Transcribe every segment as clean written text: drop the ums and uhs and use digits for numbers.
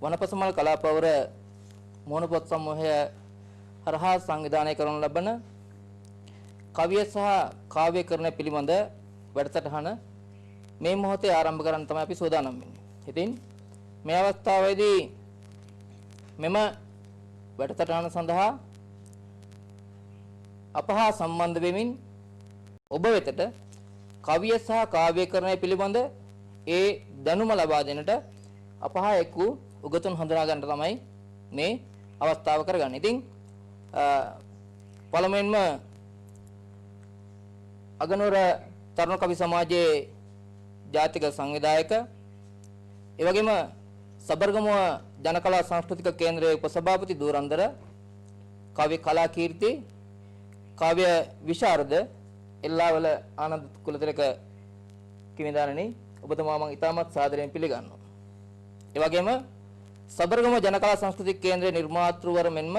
වනපසමල් කලාපවර මොනපොත් සමූහය හරහා සංවිධානය කරනු ලබන කවිය සහ කාව්‍යකරණ පිළිබඳ වැඩසටහන මේ මොහොතේ ආරම්භ කරන්න තමයි අපි සූදානම් වෙන්නේ. ඉතින් මේ අවස්ථාවේදී මෙම වැඩසටහන සඳහා අපහා සම්බන්ධ වෙමින් ඔබ වෙතට කවිය සහ කාව්‍යකරණය පිළිබඳ ඒ දැනුම ලබා දෙන්නට අපහා එක් වූ උගතුන් හඳුනා ගන්න තමයි මේ අවස්ථාව කරගන්නේ. ඉතින් පළමුවෙන්ම අගනුවර තරුණ කවි සමාජයේ ජාතික සංවිධායක ඒ වගේම සබර්ගමුව ජනකලා සංස්කෘතික කේන්ද්‍රයේ උපසභාපති දූරන්දර කවි කලා කීර්ති කාව්‍ය විශාරද එල්ලාවල ආනන්ද කුලතිලක කිමිදානනි ඔබතුමා මම ඉතාමත් සාදරයෙන් පිළිගන්නවා. ඒ වගේම සබර්ගමුව ජනකලා සංස්කෘතික කේන්ද්‍රයේ නිර්මාතෘවර මෙන්ම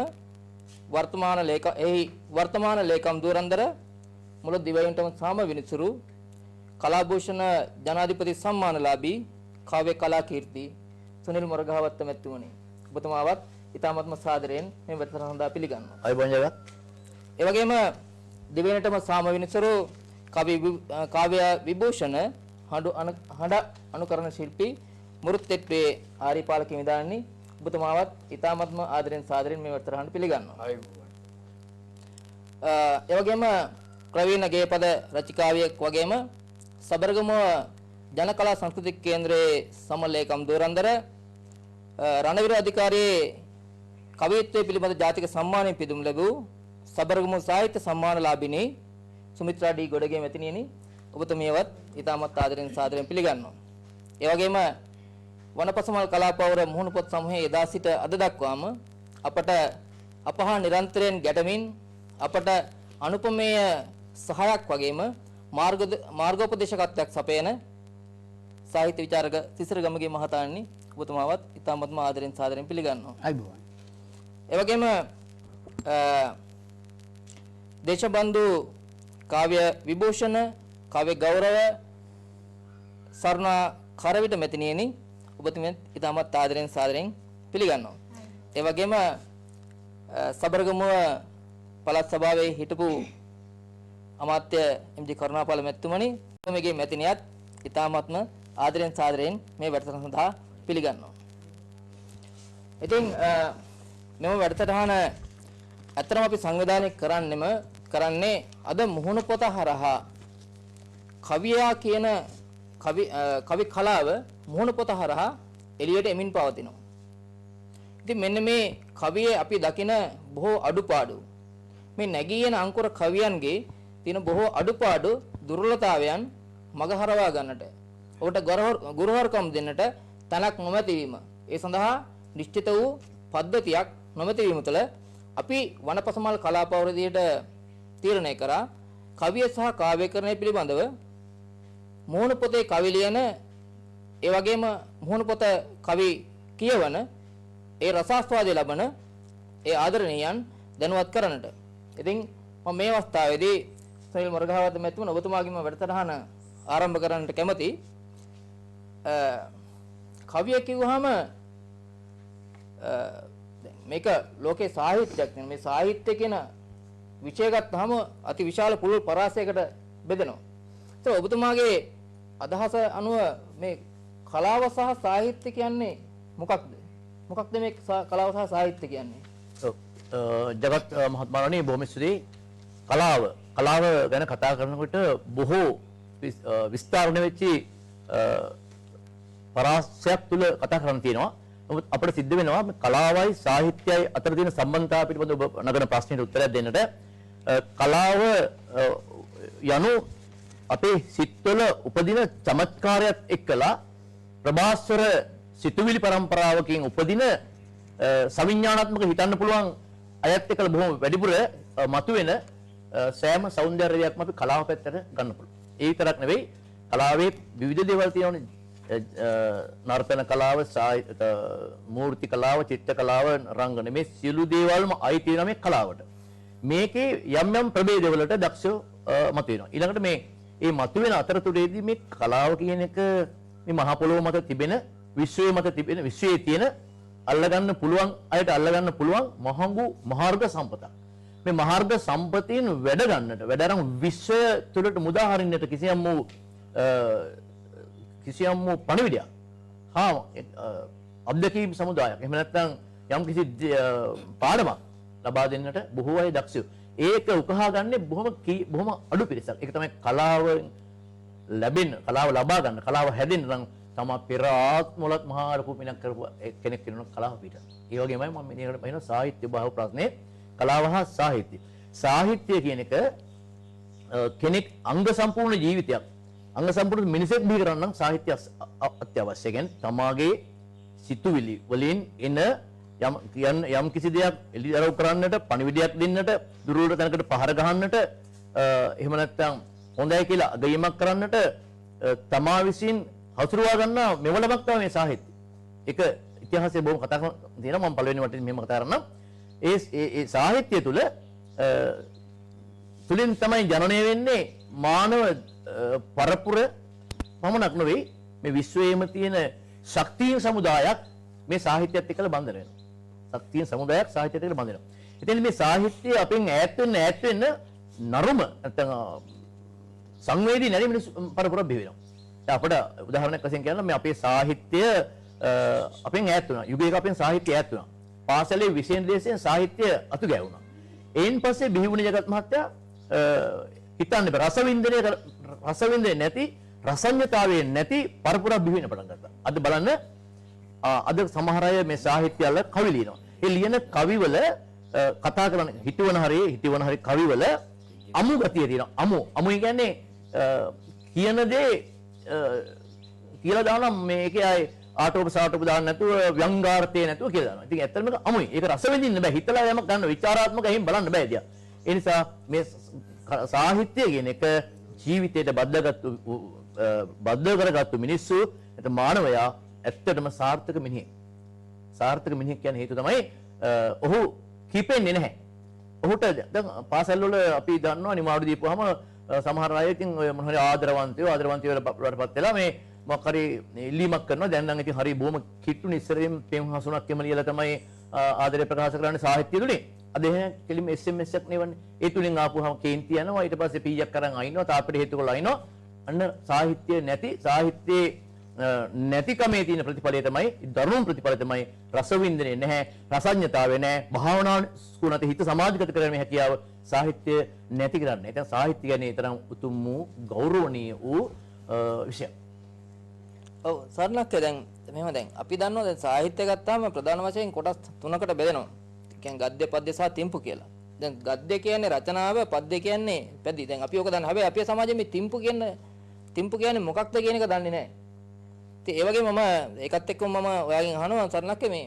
වර්තමාන ලේකම් දූරන්දර මුළු දිවයිනටම සාම විනිසුරු කලාභූෂණ ජනාධිපති සම්මානලාභී කාව්‍ය කලා කීර්ති සුනිල් මොරගහවත්ත මැතිතුමනි ඔබතුමාවත් ඉතාමත්ම සාදරයෙන් මේ වැඩසටහන සඳහා පිළිගන්නවා. අයිබෝන් ජගත්. ඒ වගේම දිවයිනටම සාම විනිසුරු කාව්‍ය විභූෂණ හඬ අනුකරණ ශිල්පී මුරුත්තෙට්ටුවේ ආරිපාලක මිදානනි ඔබතුමාවත් ඉතාමත්ම ආදරෙන් සාදරයෙන් මේ වැඩසටහනට පිළිගන්නවා. අයිබෝන්. ඒ වගේම ප්‍රවීණ ගේපද රචිකාවියෙක් වගේම සබර්ගමුව ජනකලා සංස්කෘතික කේන්ද්‍රයේ සමලේකම් දූරන්දර රණවිර අධිකාරියේ කවිත්වයේ පිළිබඳ ජාතික සම්මානයෙන් පිදුම් ලැබූ සබර්ගමුව සාහිත්‍ය සම්මානලාභිනී සුමිත්‍රා ඩී ගොඩගේ මැතිණියනි ඔබතුමියවත් ඉතාමත් ආදරෙන් සාදරයෙන් පිළිගන්නවා. ඒ වගේම වනපසමල් කලාපවර මුහුණු පොත් සමූහයේ එදා සිට අද දක්වාම අපට අපහා නිරන්තරයෙන් ගැටමින් අපට අනුපමේය සහායක් වගේම මාර්ගෝපදේශකත්වයක් සපයන සාහිත්‍ය විචාරක තිසර ගමගේ මහතාණනි ඔබතුමාවත් ඉතාමත්ම ආදරෙන් සාදරයෙන් පිළිගන්නවා. අයිබෝන්. ඒ වගේම දේශබන්දු කාව්‍ය විභූෂණ කාව්‍ය ගෞරව සර්ණා කරවිට මෙතනියනි ඔබතුමියත් ඉතාමත් ආදරෙන් සාදරයෙන් පිළිගන්නවා. ඒ වගේම සබර්ගමුව පළාත් සභාවේ හිටපු අමාත්‍ය එම්.ජී. කරුණාපාල මැතිතුමනි ඔබගේ මැතිණියත් ඉතාමත්ම ආදරෙන් සාදරයෙන් මේ වැඩසටහන සඳහා පිළිගන්නවා. ඉතින් මෙම වැඩසටහන ඇත්තටම අපි සංවිධානය කරන්නේ අද මුහුණු පොත හරහා කවියා කියන කවි කලාව මුහුණු පොත හරහා එළියට එමින් පවතිනවා. ඉතින් මෙන්න මේ කවියේ අපි දකින බොහෝ අඩුපාඩු මේ නැගී යන අංකුර කවියන්ගේ තියෙන බොහෝ අඩුපාඩු දුර්වලතාවයන් මගහරවා ගන්නට ඔබට ගුරුවරකම් දෙන්නට තනක් නොමැති වීම ඒ සඳහා නිශ්චිත වූ පද්ධතියක් නොමැති වීම තුළ අපි වනපසමල් කලාපවරදියට තීරණය කරා කවිය සහ කාව්‍යකරණය පිළිබඳව මුහුණු පොතේ කවි ලියන ඒ වගේම මුහුණු පොත කවි කියවන ඒ රසාස්වාදය ලබන ඒ ආදරණීයන් දැනුවත් කරන්නට. ඉතින් මම මේ අවස්ථාවේදී සනිල් මොරගහවත්ත මැතිතුමනි ඔබතුමාගේම වැඩසටහන ආරම්භ කරන්නට කැමැති. කවිය කිව්වහම මේක ලෝකේ සාහිත්‍යයක් නේ. මේ සාහිත්‍ය කියන විෂය ගත්තාම අති විශාල පුළුල් පරාසයකට බෙදෙනවා. ඒක ඔබතුමාගේ අදහස අනුව මේ කලාව සහ සාහිත්‍ය කියන්නේ මොකක්ද? මොකක්ද මේ කලාව සහ සාහිත්‍ය කියන්නේ? ජගත් මහත්මයාණනි බොහොම ස්තුතියි. කලාව ගැන කතා කරනකොට බොහෝ විස්තරණ වෙච්චි පරාසයක් තුල කතා කරන්න තියෙනවා. නමුත් අපිට සිද්ධ වෙනවා කලාවයි සාහිත්‍යයයි අතර තියෙන සම්බන්ධතාවය පිළිබඳව ඔබ නගන ප්‍රශ්නෙට උත්තරයක් දෙන්නට. කලාව යනු අපේ සිත්වල උපදින චමත්කාරයත් එක්කලා ප්‍රභාස්වර සිතුවිලි පරම්පරාවකින් උපදින සවිඥානාත්මක හිතන්න පුළුවන් අයත් එක්කලා බොහොම වැඩිපුර මතුවෙන සෑම සෞන්දර්යයක්ම අපි කලාව පැත්තට ගන්න පුළුවන්. ඒ විතරක් නෙවෙයි කලාවේ විවිධ දේවල් තියෙනවනේ. නර්තන කලාව, මූර්ති කලාව, චිත්‍ර කලාව, රංගන මේ සියලු දේවල්ම අයිති වෙනවා මේ කලාවට. මේකේ යම් යම් ප්‍රභේදවලට දක්ෂව මතුවෙනවා. ඊළඟට මේ මතුවෙන අතරතුරේදී මේ කලාව කියන එක මේ මහ පොළොව මත තිබෙන විශ්වයේ තියෙන අල්ලගන්න පුළුවන් අයට අල්ලගන්න පුළුවන් මහඟු මාර්ග සම්පතක්. මේ මාර්ග සම්පතීන් වැඩ ගන්නට වැඩ අරන් විශ්වය තුළට මුදා හරින්නට කිසියම් වූ පණිවිඩයක් හා අධ්‍යක්ීම් සමුදායක් එහෙම නැත්නම් යම් කිසි පාඩමක් ලබා දෙන්නට බොහෝ අය දක්ෂයෝ. ඒක උකහා ගන්නේ බොහොම අඩු පිරිසක්. ඒක තමයි කලාව ලබා ගන්න, කලාව හැදෙන්න නම් තමා පෙර ආත්මවලත් මහා ලොකු පිනක් කරපු කෙනෙක් වෙනවා කලාව පිට. ඒ වගේමයි මම මේකට බලන සාහිත්‍ය භාව ප්‍රශ්නේ කලාව හා සාහිත්‍ය. සාහිත්‍ය කියන එක කෙනෙක් අංග සම්පූර්ණ ජීවිතයක් අංග සම්පූර්ණ මිනිසෙක් බිහි කරන්න නම් සාහිත්‍ය අත්‍යවශ්‍යයි. කියන්නේ තමාගේ සිතුවිලි වලින් එන යම් කිසි දෙයක් එළිදරව් කරන්නට, පණිවිඩයක් දෙන්නට, දුර්වල තැනකට පහර ගහන්නට, එහෙම නැත්නම් හොඳයි කියලා අගයීමක් කරන්නට තමා විසින් හසුරුවා ගන්න මෙවලමක් තමයි මේ සාහිත්‍ය. ඒක ඉතිහාසයේ බොහොම කතා කරන තියෙනවා. මම පළවෙනි වටින් මෙහෙම කතා කරන්නම්. ඒ සාහිත්‍ය තුලින් තමයි ජනනය වෙන්නේ මානව පරපුර පමණක් නෙවෙයි මේ විශ්වයේම තියෙන ශක්තියින් සමුදායක් මේ සාහිත්‍යයත් එක්කලා බඳින වෙනවා. ශක්තියින් සමුදායක් සාහිත්‍යයත් එක්කලා බඳිනවා. ඉතින් මේ සාහිත්‍යය අපෙන් ඈත් වෙන්න නරුම නැත්නම් සංවේදී නැති මිනිස් පරපුර බිහි වෙනවා. අපිට උදාහරණයක් වශයෙන් කියන්න මේ අපේ සාහිත්‍ය අපෙන් ඈත් වුණා. යුගයක අපෙන් සාහිත්‍ය ඈත් වුණා. පාසලේ විෂය නිර්දේශයෙන් සාහිත්‍ය අතු ගැවුණා. එයින් පස්සේ බිහි වුණ ජගත් මහත්තයා හිතන්නේ රසවින්දනය නැති රසඥතාවයේ නැති පරපුරක් බිහි වෙන පටන් ගත්තා. අද බලන්න අද සමහර අය මේ සාහිත්‍ය වල කවි ලියනවා. ඒ ලියන කවිවල කතා කරන හිතවන හරි කවිවල අමු ගතිය තියෙනවා. අමු කියන්නේ කියන දේ කියලා දානම් මේකේ අය ආටෝප සාටෝප දාන්න නැතුව ව්‍යංගාර්ථය නැතුව කියලා දානවා. ඉතින් ඇත්තටම ඒක අමුයි. ඒක රස විඳින්න බෑ. හිතලා යමක් ගන්න විචාරාත්මක එහෙම බලන්න බෑ දියා. ඒ නිසා මේ සාහිත්‍ය කියන එක ජීවිතයට බද්ධ කරගත්තු මිනිස්සු එතන මානවයා ඇත්තටම සාර්ථක මිනිහෙක්. සාර්ථක මිනිහෙක් කියන හේතුව තමයි ඔහු කිපෙන්නේ නැහැ. ඔහුට දැන් පාසල් වල අපි දන්නවා නිමාඩු දීපුවාම සමහර අය ඉතින් ඔය මොන හරි ආදරවන්තයෝ වලටපත් වෙලා මේ මොකක් හරි ඉල්ලීමක් කරනවා. දැන් නම් ඉතින් හරි බොහොම කිට්ටුනේ ඉස්සරහින් පෙම් හසුනක් එම ලියලා තමයි ආදරය ප්‍රකාශ කරන්නේ සාහිත්‍ය තුලින්. අද එහෙනම් කෙලිම SMS එකක් නෙවන්නේ. ඒ තුලින් ආපුවම කේන්ති යනවා. ඊට පස්සේ පීයක් අරන් අයින්නවා. තාපෙට හේතු කරලා අයින්නවා. අන්න සාහිත්‍යයේ නැතිකමේ තියෙන ප්‍රතිඵලය තමයි දරුණු ප්‍රතිඵලය තමයි රසවින්දනය නැහැ, රසඥතාවය නැහැ, භාවනා ස්කුණත හිත සමාජගත කරගැනීමේ හැකියාව සාහිත්‍ය නැති කරන්නේ. ඒ සාහිත්‍ය කියන්නේ තරම් උතුම් වූ ගෞරවණීය වූ විෂයක්. ඔව් සරණක් දැන් මෙහෙම දැන් අපි දන්නවා දැන් සාහිත්‍ය ගත්තාම ප්‍රධාන වශයෙන් කොටස් තුනකට බෙදෙනවා. ඒ කියන්නේ ගද්‍ය, පද්‍ය සහ තිම්පු කියලා. දැන් ගද්‍ය කියන්නේ රචනාව, පද්‍ය කියන්නේ පැදි. දැන් අපි ඕක දන්න. හැබැයි අපේ සමාජයේ මේ තිම්පු කියන්නේ මොකක්ද කියන එක දන්නේ නැහැ. ඉතින් ඒ වගේ මම ඒකත් එක්කම මම ඔයාගෙන් අහනවා සරණක් මේ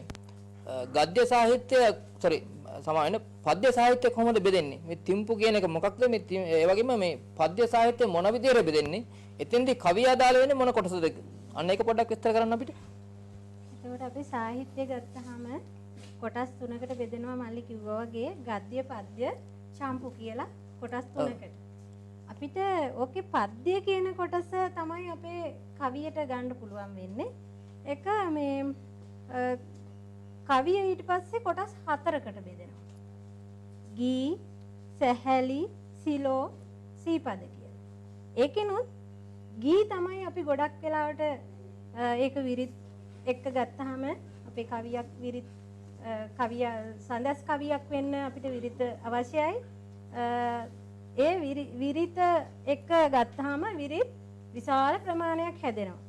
ගද්‍ය සාහිත්‍ය සමාවෙන්න පද්‍ය සාහිත්‍ය කොහොමද බෙදෙන්නේ? මේ තිම්පු කියන එක මොකක්ද? මේ ඒ වගේම මේ පද්‍ය සාහිත්‍ය මොන විදියට බෙදෙන්නේ? එතෙන්දී කවිය අදාළ වෙන්නේ මොන කොටසද? අන්න ඒක පොඩ්ඩක් විස්තර කරන්න අපිට. එතකොට අපි සාහිත්‍ය ගත්තාම කොටස් තුනකට බෙදෙනවා මල්ලි කිව්වා වගේ ගද්‍ය, පද්‍ය, චම්පු කියලා කොටස් තුනකට. අපිට ඕකේ පද්‍ය කියන කොටස තමයි අපේ කවියට ගන්න පුළුවන් වෙන්නේ. එක මේ කවිය ඊට පස්සේ කොටස් හතරකට බෙදෙනවා. ගී, සැහැලි, සිලෝ, සීපද කියලා. ඒකෙනුත් ගී තමයි අපි ගොඩක් වෙලාවට ඒක විරිත් එක්ක ගත්තාම අපේ කවියක් විරිත් කවිය සඳස් කවියක් වෙන්න අපිට විරිත් අවශ්‍යයි. ඒ විරිත එක්ක ගත්තාම විරිත් විශාල ප්‍රමාණයක් හැදෙනවා.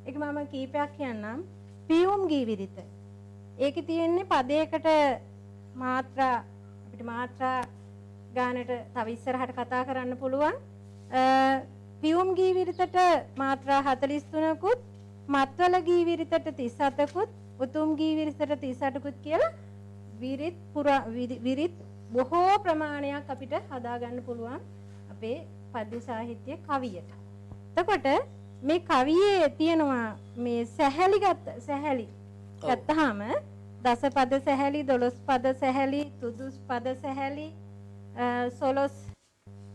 ඒක මම කීපයක් කියන්නම්. පියුම් ගී විරිත. ඒකේ තියෙන්නේ පදයකට මාත්‍රා අපිට මාත්‍රා ගානට තව ඉස්සරහට කතා කරන්න පුළුවන්. පියුම් ගී විරිතට මාත්‍රා 43කුත්, මත්වල ගී විරිතට 37කුත්, උතුම් ගී විරිතට 38කුත් කියලා විරිත් බොහෝ ප්‍රමාණයක් අපිට හදා ගන්න පුළුවන් අපේ පද්‍ය සාහිත්‍ය කවියට. එතකොට මේ කවියේ තියෙනවා මේ සැහැලි ගත්තාම දසපද සැහැලි, 12 පද සැහැලි, තුදුස් පද සැහැලි, 16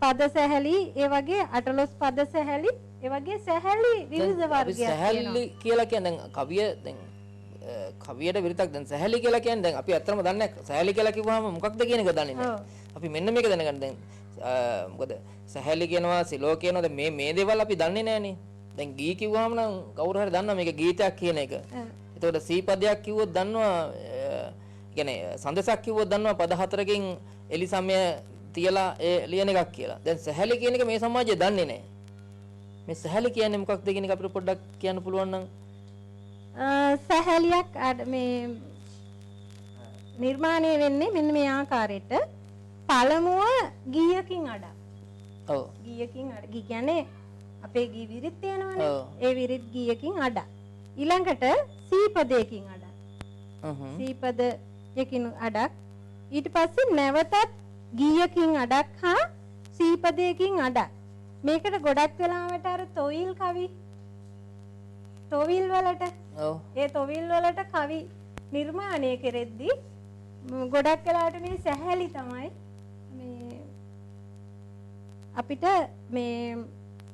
පද සැහැලි, ඒ වගේ 18 පද සැහැලි, ඒ වගේ සැහැලි විවිධ වර්ගයක් තියෙනවා. සැහැලි කියලා කියන්නේ දැන් කවිය දැන් කවියට විරුද්ධක් දැන් සැහැලි කියලා කියන්නේ දැන් අපි අත්‍තරම දන්නේ නැහැ සැහැලි කියලා කිව්වහම මොකක්ද කියන එක දන්නේ නැහැ. අපි මෙන්න මේක දැනගන්න දැන් මොකද සැහැලි කියනවා සිලෝ කියනවා දැන් මේ දේවල් අපි දන්නේ නැහනේ. දැන් ගී කිව්වහම නම් කවුරු හරි දන්නවා මේක ගීතයක් කියන එක. එතකොට සීපදයක් කිව්වොත් දන්නවා කියන්නේ සඳසක් කිව්වොත් දන්නවා පද හතරකින් එලි සමය තියලා ඒ ලියන එකක් කියලා. දැන් සැහැලි කියන එක මේ සමාජය දන්නේ නැහැ. මේ සැහැලි කියන්නේ මොකක්ද කියන එක අපිට පොඩ්ඩක් කියන්න පුළුවන් නම් සැහැලියක් මේ නිර්මාණය වෙන්නේ මෙන්න මේ ආකාරයට පළමුව ගීයකින් අඩක්. ඔව්. ගීයකින් අඩ. ගී කියන්නේ අපේ ගී විරිත් තියෙනවනේ. ඒ විරිත් ගීයකින් අඩක්. ඊළඟට සීපදයකින් අඩක්. සීපදයකින් අඩක්. ඊට පස්සේ නැවතත් ගීයකින් අඩක් හා සීපදයකින් අඩක්. මේකට ගොඩක් වෙලාවට අර තොවිල් කවි තොවිල් වලට ඒ තොවිල් වලට කවි නිර්මාණය කෙරෙද්දී ගොඩක් වෙලාවට මේ සැහැලි තමයි මේ අපිට මේ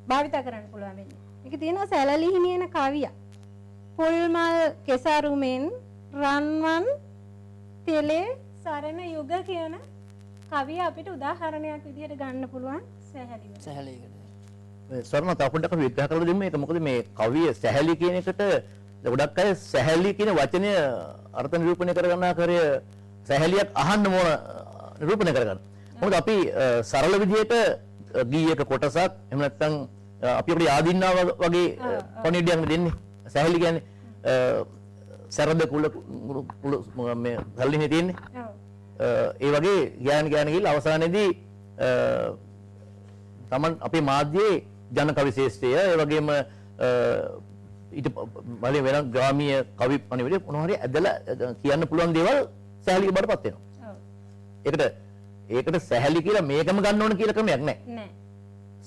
භාවිත කරන්න පුළුවන් වෙන්නේ. මේක තියෙනවා සැලලි හිමියන කවිය. පුල්මල් කෙසරුමෙන් රන්වන් තෙලේ සරණ යුග කියන කවිය අපිට උදාහරණයක් විදිහට ගන්න පුළුවන් සැහැලි වල. සැහැලියකට. ස්වර්ණ තව පොඩ්ඩක් අපි විග්‍රහ කරලා දෙමු මේක. මොකද මේ කවිය සැහැලි කියන එකට ගොඩක් අය සැහැලි කියන වචනය අර්ථ නිරූපණය කරගන්න ආකාරය සැහැලියක් අහන්න ඕන නිරූපණය කරගන්න. මොකද අපි සරල විදිහට ගීයක කොටසක් එහෙම නැත්නම් අපි අපේ ආදින්නාව වගේ පණිවිඩයක් දෙන්නේ. සැහැලි කියන්නේ සරද කුල මේ ගල්ලිනේ තියෙන්නේ. ඒ වගේ ගෑන ගිහිල්ලා අවසානයේදී තමන් අපේ මාධ්‍යයේ ජන කවි ශේෂ්ත්‍රය ඒ වගේම ඊට වලින් වෙන ග්‍රාමීය කවි පණිවිඩය මොනවා හරි ඇදලා කියන්න පුළුවන් දේවල් සැහැලි බඩපත් වෙනවා. ඔව්. ඒකට සැහැලි කියලා මේකම ගන්න ඕන කියලා ක්‍රමයක් නැහැ. නෑ.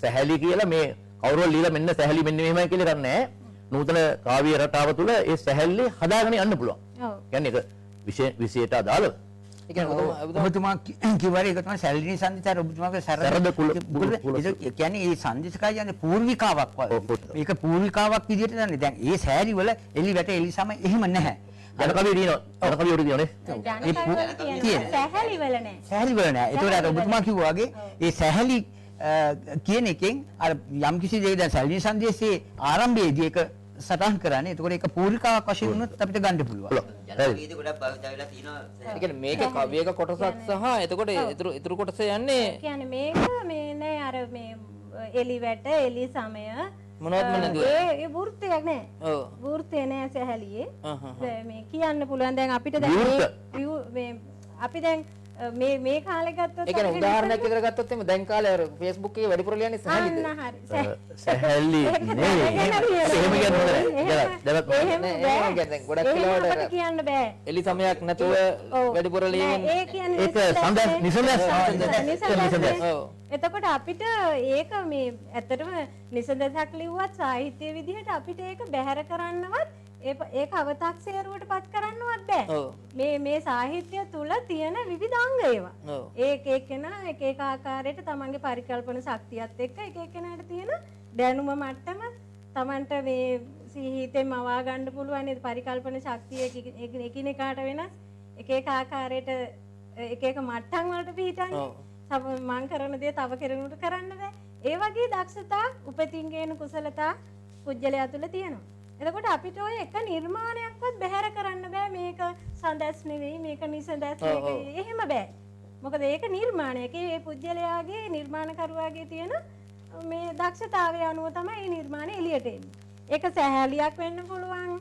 සැහැලි කියලා මේ කවුරුහරි লীලා මෙන්න සැහැලි මෙන්න මෙහෙමයි කියලා ගන්න නැහැ. නූතන කාව්‍ය රටාව තුළ ඒ සැහැල්ලි හදාගෙන යන්න පුළුවන්. ඔව්. කියන්නේ ඒක විශේෂයට අදාළව. ඒ කියන්නේ ඔබතුමා කිව්වරේ ඒක තමයි සැලරිනි සංදිතර ඔබතුමාගේ සරද කුල ඒ කියන්නේ ඒ සංදිස්කය කියන්නේ පූර්විකාවක් වගේ. මේක පූර්විකාවක් විදිහට දන්නේ. දැන් ඒ සෑරි වල එලි වැට එලි සම එහෙම නැහැ. ජන කවිය දිනනවා. ජන කවිය උඩ දිනවනේ. සැහැලි වල නෑ. සෑරි වල නෑ. ඒතකොට අර ඔබතුමා කිව්වා වගේ ඒ සැහැලි කියන එකෙන් අර යම් කිසි දෙයක දැන් සැලරිනි සංදේශයේ ආරම්භයේදී ඒක සටහන් කරන්නේ. එතකොට ඒක පූර්විකාවක් වශයෙන් වුණොත් අපිට ගන්න පුළුවන්. ජනපදයේ ගොඩක් භාවිත වෙලා තියෙනවා. ඒ කියන්නේ මේක කවියක කොටසක් සහ එතකොට ඉතුරු කොටස යන්නේ කියන්නේ මේක මේ නෑ අර මේ එලි වැට එලි සමය මොනවත්ම නැතුව. ඒ වෘත්තයක් නෑ. ඔව්. වෘත්තය නෑ සැහැලියේ. හහ. මේ කියන්න පුළුවන් දැන් අපිට දැන් මේ අපි දැන් මේ කාලේ ගත්තොත් ඒ කියන්නේ උදාහරණයක් විතර ගත්තොත් එimhe දැන් කාලේ අර Facebook එකේ වැඩිපුර ලියන්නේ සැහැලිද? අන්න හරි. සැහැලි නේ. එහෙම කියන්න නෑ දැන් ගොඩක් වෙලාවට කියන්න බෑ. එලි සමයක් නැතුව වැඩිපුර ලියන්නේ. ඒ කියන්නේ ඒක සඳහන් නිසඳස්. ඔව්. එතකොට අපිට ඒක මේ ඇත්තටම නිසඳසක් ලිව්වත් සාහිත්‍ය විදිහට අපිට ඒක බැහැර කරන්නවත් ඒක අව탁සේරුවට පත් කරන්නවත් බෑ. ඔව්. මේ සාහිත්‍ය තුල තියෙන විවිධාංග ඒවා. ඔව්. ඒක එක්කෙනා එක එක ආකාරයට තමන්ගේ පරිකල්පන ශක්තියත් එක්ක එක එක්කෙනාට තියෙන දැනුම මට්ටම තමන්ට මේ සිහිතෙන් මවා ගන්න පුළුවන් ඒ පරිකල්පන ශක්තිය එකිනෙකාට වෙනස් එක එක ආකාරයට එක එක මට්ටම් වලට පිටින්නේ. ඔව්. මං කරන දේ තව කෙනෙකුට කරන්න බෑ. ඒ වගේ දක්ෂතා උපතින් ගේන කුසලතා පුජ්‍යලයා තුල තියෙනවා. එතකොට අපිට ඔය එක නිර්මාණයක්වත් බැහැර කරන්න බෑ මේක සඳස් නෙවෙයි මේක නිසඳස් මේක එහෙම බෑ. මොකද ඒක නිර්මාණයක්. ඒ පුජ්‍යලයාගේ නිර්මාණකරුවාගේ තියෙන මේ දක්ෂතාවය අනුව තමයි මේ නිර්මාණය එළියට එන්නේ. ඒක සැහැලියක් වෙන්න පුළුවන්.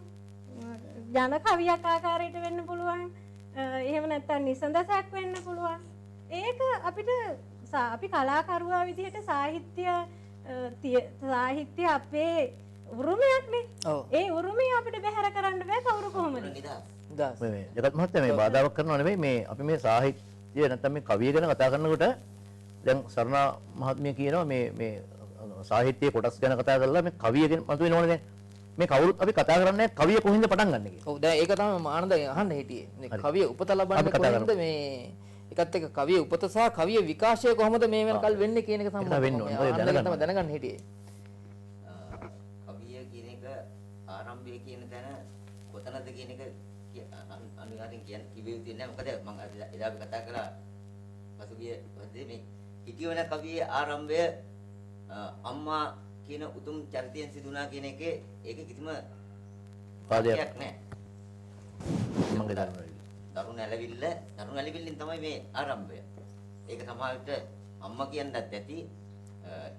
ජන කවියක් ආකාරයට වෙන්න පුළුවන්. එහෙම නැත්නම් නිසඳසක් වෙන්න පුළුවන්. ඒක අපිට අපි කලාකරුවා විදිහට සාහිත්‍ය අපේ උරුමයක්නේ. ඔව්. ඒ උරුමය අපිට බැහැර කරන්න බෑ කවුරු කොහොමද? දාස්. මේ ජගත් මහත්තයා මේ බාධාවක් කරනවා නෙවෙයි මේ අපි මේ සාහිත්‍ය නැත්නම් මේ කවිය ගැන කතා කරනකොට දැන් සරණා මහත්මිය කියනවා මේ සාහිත්‍ය කොටස් ගැන කතා කරලා මේ කවිය ගැන මතුවෙන ඕනේ දැන් මේ කවුරුත් අපි කතා කරන්නේ කවිය කොහින්ද පටන් ගන්න කියලා. ඔව් දැන් ඒක තමයි ආනන්ද අහන්න හිටියේ. මේ කවිය උපත ලබන්නේ කොහොමද මේ එකත් එක්ක කවිය උපත සහ කවිය විකාශය කොහොමද මේ වෙනකල් වෙන්නේ කියන එක සම්බන්ධව වෙන්න ඕනේ. තමයි දැනගන්න හිටියේ. කවිය කියන එක ආරම්භය කියන තැන කොතනද කියන එක අනිවාර්යෙන් කිව්ව යුතු නෑ. මොකද මම එදා අපි කතා කළා පසුගිය වර්ෂයේ මේ හිතියවන කවියේ ආරම්භය අම්මා කියන උතුම් චරිතයෙන් සිදුනා කියන එකේ ඒක කිසිම පාදයක් නෑ. මගේ දරුවා. දරුණු ඇලවිල්ලෙන් තමයි මේ ආරම්භය. ඒක සමහරවිට අම්මා කියන්නත් ඇති.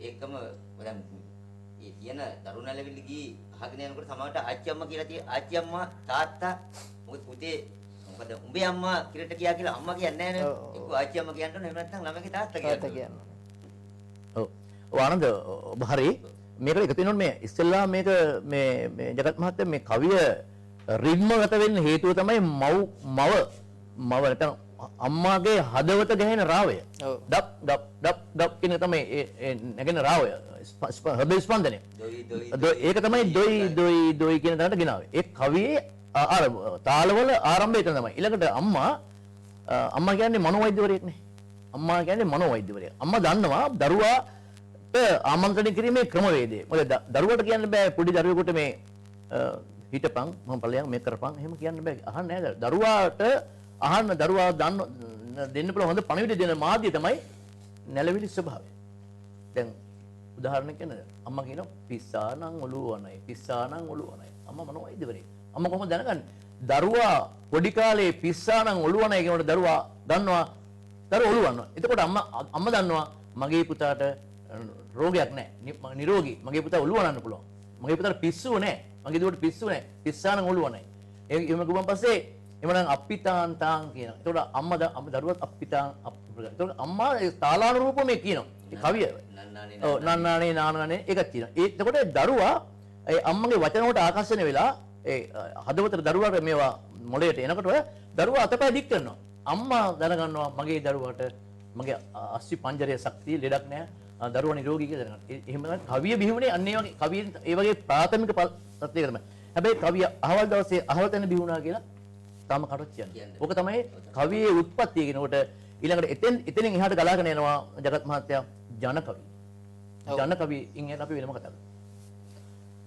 ඒකම දැන් ඒ කියන දරුණු ඇලවිල්ල ගී අහගෙන යනකොට සමහරවිට ආච්චි අම්මා කියලා තියෙන ආච්චි අම්මා තාත්තා මොකද පුතේ මොකද උඹේ අම්මා කිරට කියා කියලා අම්මා කියන්නේ නැහැ නේ. ඒක ආච්චි අම්මා කියන්න ඕනේ. එහෙම නැත්නම් ළමගේ තාත්තා කියන්න. ඔව්. ඔව් ආනන්ද ඔබ හරි. මේකට එකතු වෙනොත් මේ ඉස්සෙල්ලා මේක මේ ජගත් මහත්තයා මේ කවිය රිද්මගත වෙන්න හේතුව තමයි මව නැත්නම් අම්මාගේ හදවත ගැහෙන රාවය. ඔව්. ඩප් ඩප් ඩප් ඩප් කියන තමයි ඒ නැගෙන රාවය. හෘදය ස්පන්දනය. ඒක තමයි දොයි කියන තැනට ගෙනාවේ. ඒ කවියේ තාලවල ආරම්භය එතන තමයි. ඊළඟට අම්මා කියන්නේ මනෝවෛද්‍යවරයෙක් නේ. අම්මා කියන්නේ මනෝවෛද්‍යවරයෙක්. අම්මා දන්නවා දරුවාට ආමන්ත්‍රණය කිරීමේ ක්‍රමවේදය. මොකද දරුවට කියන්න බෑ පොඩි දරුවෙකුට මේ හිටපන් මම පල්ලෙයන් මේක කරපන් එහෙම කියන්න බෑ. අහන්නේ නැහැ. දරුවාට අහන්න දරුවා දෙන්න පුළුවන් හොඳ පණිවිඩ දෙන මාධ්‍ය තමයි නැලවිලි ස්වභාවය. දැන් උදාහරණයක් කියන්නද? අම්මා කියනවා පිස්සානම් ඔළුව වනයි. පිස්සානම් ඔළුව වනයි. අම්මා මනෝවෛද්‍යවරයෙක්. අම්මා කොහොමද දැනගන්නේ? දරුවා පොඩි කාලේ පිස්සානම් ඔළුව වනයි කියනකොට දරුවා දන්නවා දරුවා ඔළුව වනවා. එතකොට අම්මා දන්නවා මගේ පුතාට රෝගයක් නැහැ. නිරෝගී. මගේ පුතා ඔළුව වනන්න පුළුවන්. මගේ පුතාට පිස්සුව නැහැ. මගේ දුවට පිස්සුව නැහැ. පිස්සානම් ඔළුව වනයි. එහෙම ගුවන් පස්සේ එමනම් අප්පිතාන් තාන් කියන. එතකොට අම්මා දරුවත් අප්පිතාන් එතකොට අම්මා තාලානුරූපව මේ කියනවා. ඒ කවිය. ඔව් නන්නානේ නානානේ ඒකත් කියනවා. එතකොට දරුවා ඒ අම්මගේ වචන වලට ආකර්ෂණය වෙලා ඒ හදවතට දරුවාට මේවා මොළයට එනකොට දරුවා අතපය දික් කරනවා. අම්මා දැනගන්නවා මගේ දරුවාට මගේ අස්සි පංජරයේ ශක්තිය ලෙඩක් නැහැ. දරුවා නිරෝගී කියලා දැනගන්න. එහෙම නම් කවිය බිහිවුනේ අන්න ඒ වගේ කවියෙන් ඒ වගේ ප්‍රාථමික තත්ත්වයක තමයි. හැබැයි කවිය අහවල් දවසේ අහවල් තැන බිහිවුණා කියලා තාම කටත් කියන්නේ. ඕක තමයි කවියේ උත්පත්තිය කියනකොට ඊළඟට එතනින් එහාට ගලාගෙන යනවා ජගත් මහත්තයා ජන කවි. ජන කවියින් එහාට අපි වෙනම කතා කරමු.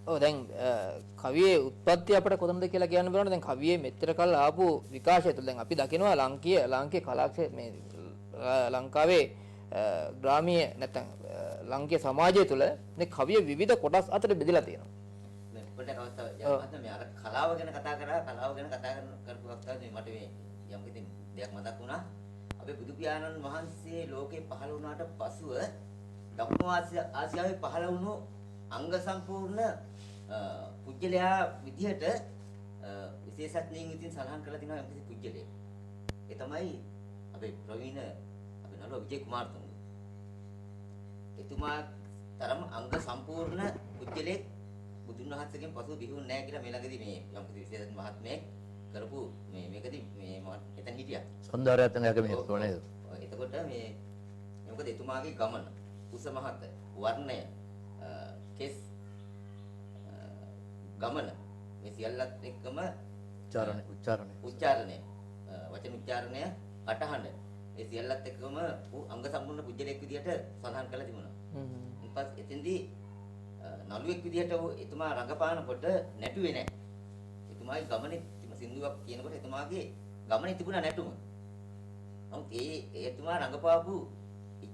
ඔව් දැන් කවියේ උත්පත්ති අපිට කොතනද කියලා කියන්න බලන්න. දැන් කවියේ මෙච්චර කල් ආපු විකාශය තුළ දැන් අපි දකිනවා ලාංකීය කලාක්ෂේත්‍රයේ මේ ලංකාවේ ග්‍රාමීය නැත්නම් ලාංකීය සමාජය තුළ මේ කවිය විවිධ කොටස් අතර බෙදලා තියෙනවා. මේ පොඩ්ඩක් අවස්ථාවක් යනවා මේ අර කලාව ගැන කතා කරා කලාව ගැන කතා කරපු අවස්ථාවේ මට මේ යම් කිසි දෙයක් මතක් වුණා. අපේ බුදු පියාණන් වහන්සේ ලෝකේ පහළ වුණාට පසුව දකුණු ආසියාවේ පහළ වුණු අංග සම්පූර්ණ පුජ්‍යලයා විදිහට විශේෂඥයින් විසින් සලහන් කරලා තිනවා යම් කිසි පුජ්‍යලයක්. ඒ තමයි අපේ ප්‍රවීණ අපේ නළුවා විජේ කුමාරතුංග. එතුමා තරම් අංග සම්පූර්ණ පුජ්‍යලෙක් බුදුන් වහන්සේගෙන් පසු බිහිවුනේ නැහැ කියලා මේ ළඟදී මේ යම් කිසි විශේෂඥ මහත්මයෙක් කරපු මේකදී මේ මම එතන හිටියා. සොන්දාරයත් එක්ක මේ තෝරන්නේ. එතකොට මේ මොකද එතුමාගේ ගමන උස මහත වර්ණය කෙස් ගමන මේ සියල්ලත් එක්කම උච්චාරණය වචන උච්චාරණය අටහඬ මේ සියල්ලත් එක්කම අංග සම්පූර්ණ පුජ්‍යලෙක් විදියට සඳහන් කරලා තිබුණා. ඊට පස්සේ එතෙන්දී නළුවෙක් විදියට එතුමා රඟපානකොට නැටුවේ නැහැ. එතුමාගේ ගමනේ සින්දුවක් කියනකොට එතුමාගේ ගමනේ තිබුණා නැටුම. නමුත් එතුමා රඟපාපු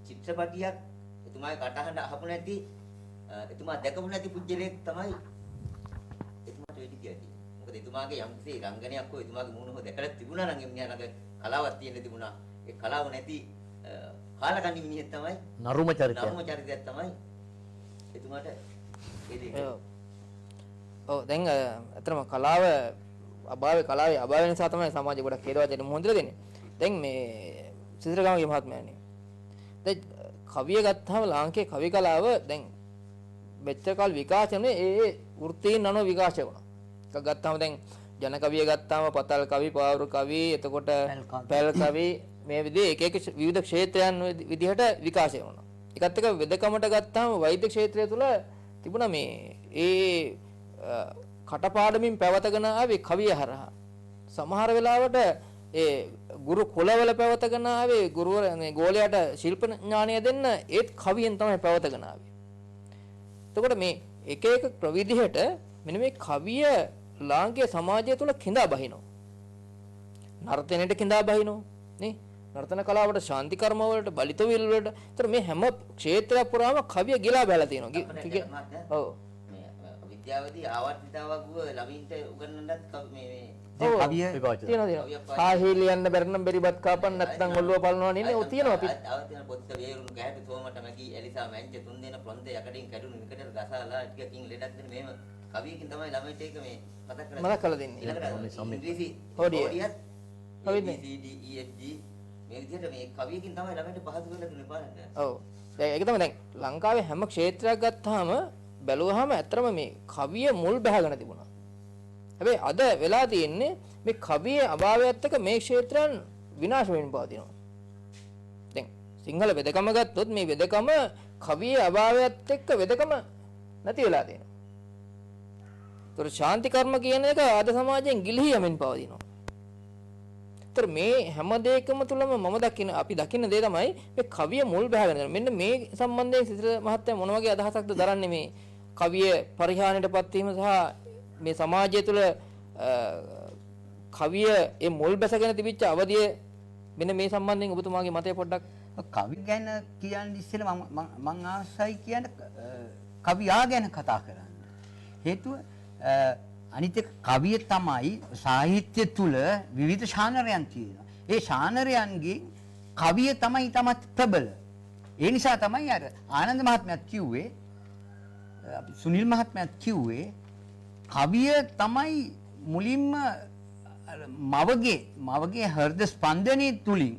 චිත්‍රපටියක් එතුමාගේ කටහඬ අහපු නැති එතුමා දැකපු නැති පුජ්‍යලෙක් තමයි එතුමාට වෙඩි කියන්නේ. මොකද එතුමාගේ යම්කිසි රංගනයක් හෝ එතුමාගේ මූණ හෝ දැකලා තිබුණා නම් එන්නේ අර කලාවක් තියෙන තිබුණා. ඒ කලාව නැති කාලකන්ණි මිනිහෙක් තමයි නරුම චරිතයක්. නරුම චරිතයක් තමයි එතුමාට ඔව් දැන් අතරම කලාවේ අභාවය නිසා තමයි සමාජය ගොඩක් ඛේදවාදයට මුහුණ දෙන්නේ. දැන් මේ සිසිරගමගේ මහත්මයාණනි. දැන් කවිය ගත්තාම ලාංකේය කවි කලාව දැන් මෙච්චර කාල විකාශනේ ඒ වෘත්තීන් අනුව විකාශය වුණා. ඒක ගත්තාම දැන් ජන කවිය ගත්තාම පතල් කවි, පාවුරු කවි, එතකොට පැල් කවි මේ විදිහේ එක එක විවිධ ක්ෂේත්‍රයන් විදිහට විකාශය වුණා. ඒකත් එක්ක වෙදකමට ගත්තාම වෛද්‍ය ක්ෂේත්‍රය තුල තිබුණා මේ ඒ කටපාඩමින් පැවතගෙන ආවේ කවිය හරහා. සමහර වෙලාවට ඒ ගුරු කුලවල පැවතගෙන ආවේ ගුරුවරයා ගෝලයාට ශිල්ප ඥානය දෙන්න ඒත් කවියෙන් තමයි පැවතගෙන ආවේ. එතකොට මේ එක එක ප්‍රවිධියට මෙන්න මේ කවිය ලාංකීය සමාජය තුළ කිඳා බහිනවා. නර්තනයට කිඳා බහිනෝ නේ නර්තන කලාවට ශාන්ති කර්ම වලට බලිතවිල් වලට. ඒතර මේ හැම ක්ෂේත්‍රයක් පුරාම කවිය ගිලා බැලලා තියෙනවා. ඔව්. මේ විද්‍යාවේදී ආවර්තිතාවකුව ළමින්ට උගන්වන්නත් මේ තියෙනවා. සාහිල් යන්න බැරි නම් බෙරිබත් කාපන් නැත්නම් ඔල්ලුව පලනවා නේ ඔය තියෙනවා අපි. ආවර්තින පොත්ත වේරුණු කැහැටි තෝමට මැකි එලිසා මැංච තුන් දෙන ප්‍රොන්ද යකඩින් කැඩුණු විකට ගසාලා ටිකකින් ලෙඩක් දෙන මේම කවියකින් තමයි ළමයිට ඒක මේ මතක් කරලා දෙන්නේ. ඉංග්‍රීසි ඔඩියත් ABCDEFG මේ විදිහට මේ කවියකින් තමයි ළමයිට පහසු වෙලා දෙන්නේ පාරක්. ඔව්. දැන් ඒක තමයි දැන් ලංකාවේ හැම ක්ෂේත්‍රයක් ගත්තාම බැලුවාම ඇත්තම මේ කවිය මුල් බහගෙන තිබුණා. හැබැයි අද වෙලා තියෙන්නේ මේ කවියේ අභාවයත් එක්ක මේ ක්ෂේත්‍රයන් විනාශ වෙමින් පවතිනවා. දැන් සිංහල වෙදකම ගත්තොත් මේ වෙදකම කවියේ අභාවයත් එක්ක වෙදකම නැති වෙලා තියෙනවා. ඒතර ශාන්ති කර්ම කියන එක අද සමාජයෙන් ගිලිහි යමින් පවතිනවා. ඒතර මේ හැම දෙයකම තුලම මම දකින අපි දකින දේ තමයි මේ කවිය මුල් බහගෙන යනවා. මෙන්න මේ සම්බන්ධයෙන් සිතර මහත්තයා මොන වගේ අදහසක්ද දරන්නේ මේ කවිය පරිහානියටපත් වීම සහ මේ සමාජය තුළ කවිය ඒ මුල් බැසගෙන තිබිච්ච අවධිය මෙන්න මේ සම්බන්ධයෙන් ඔබතුමාගේ මතය පොඩ්ඩක්. කවි ගැන කියන්නේ ඉස්සෙල්ලා මම ආසයි කියන්නේ කවියා ගැන කතා කරන්න. හේතුව අනිත් එක කවිය තමයි සාහිත්‍ය තුල විවිධ ශානරයන් තියෙනවා. ඒ ශානරයන්ගේ කවිය තමයි තමත් ප්‍රබල. ඒ නිසා තමයි අර ආනන්ද මහත්මයාත් කිව්වේ සුනිල් මහත්මයාත් කිව්වේ කවිය තමයි මුලින්ම මවගේ හෘද ස්පන්දනයේ තුලින්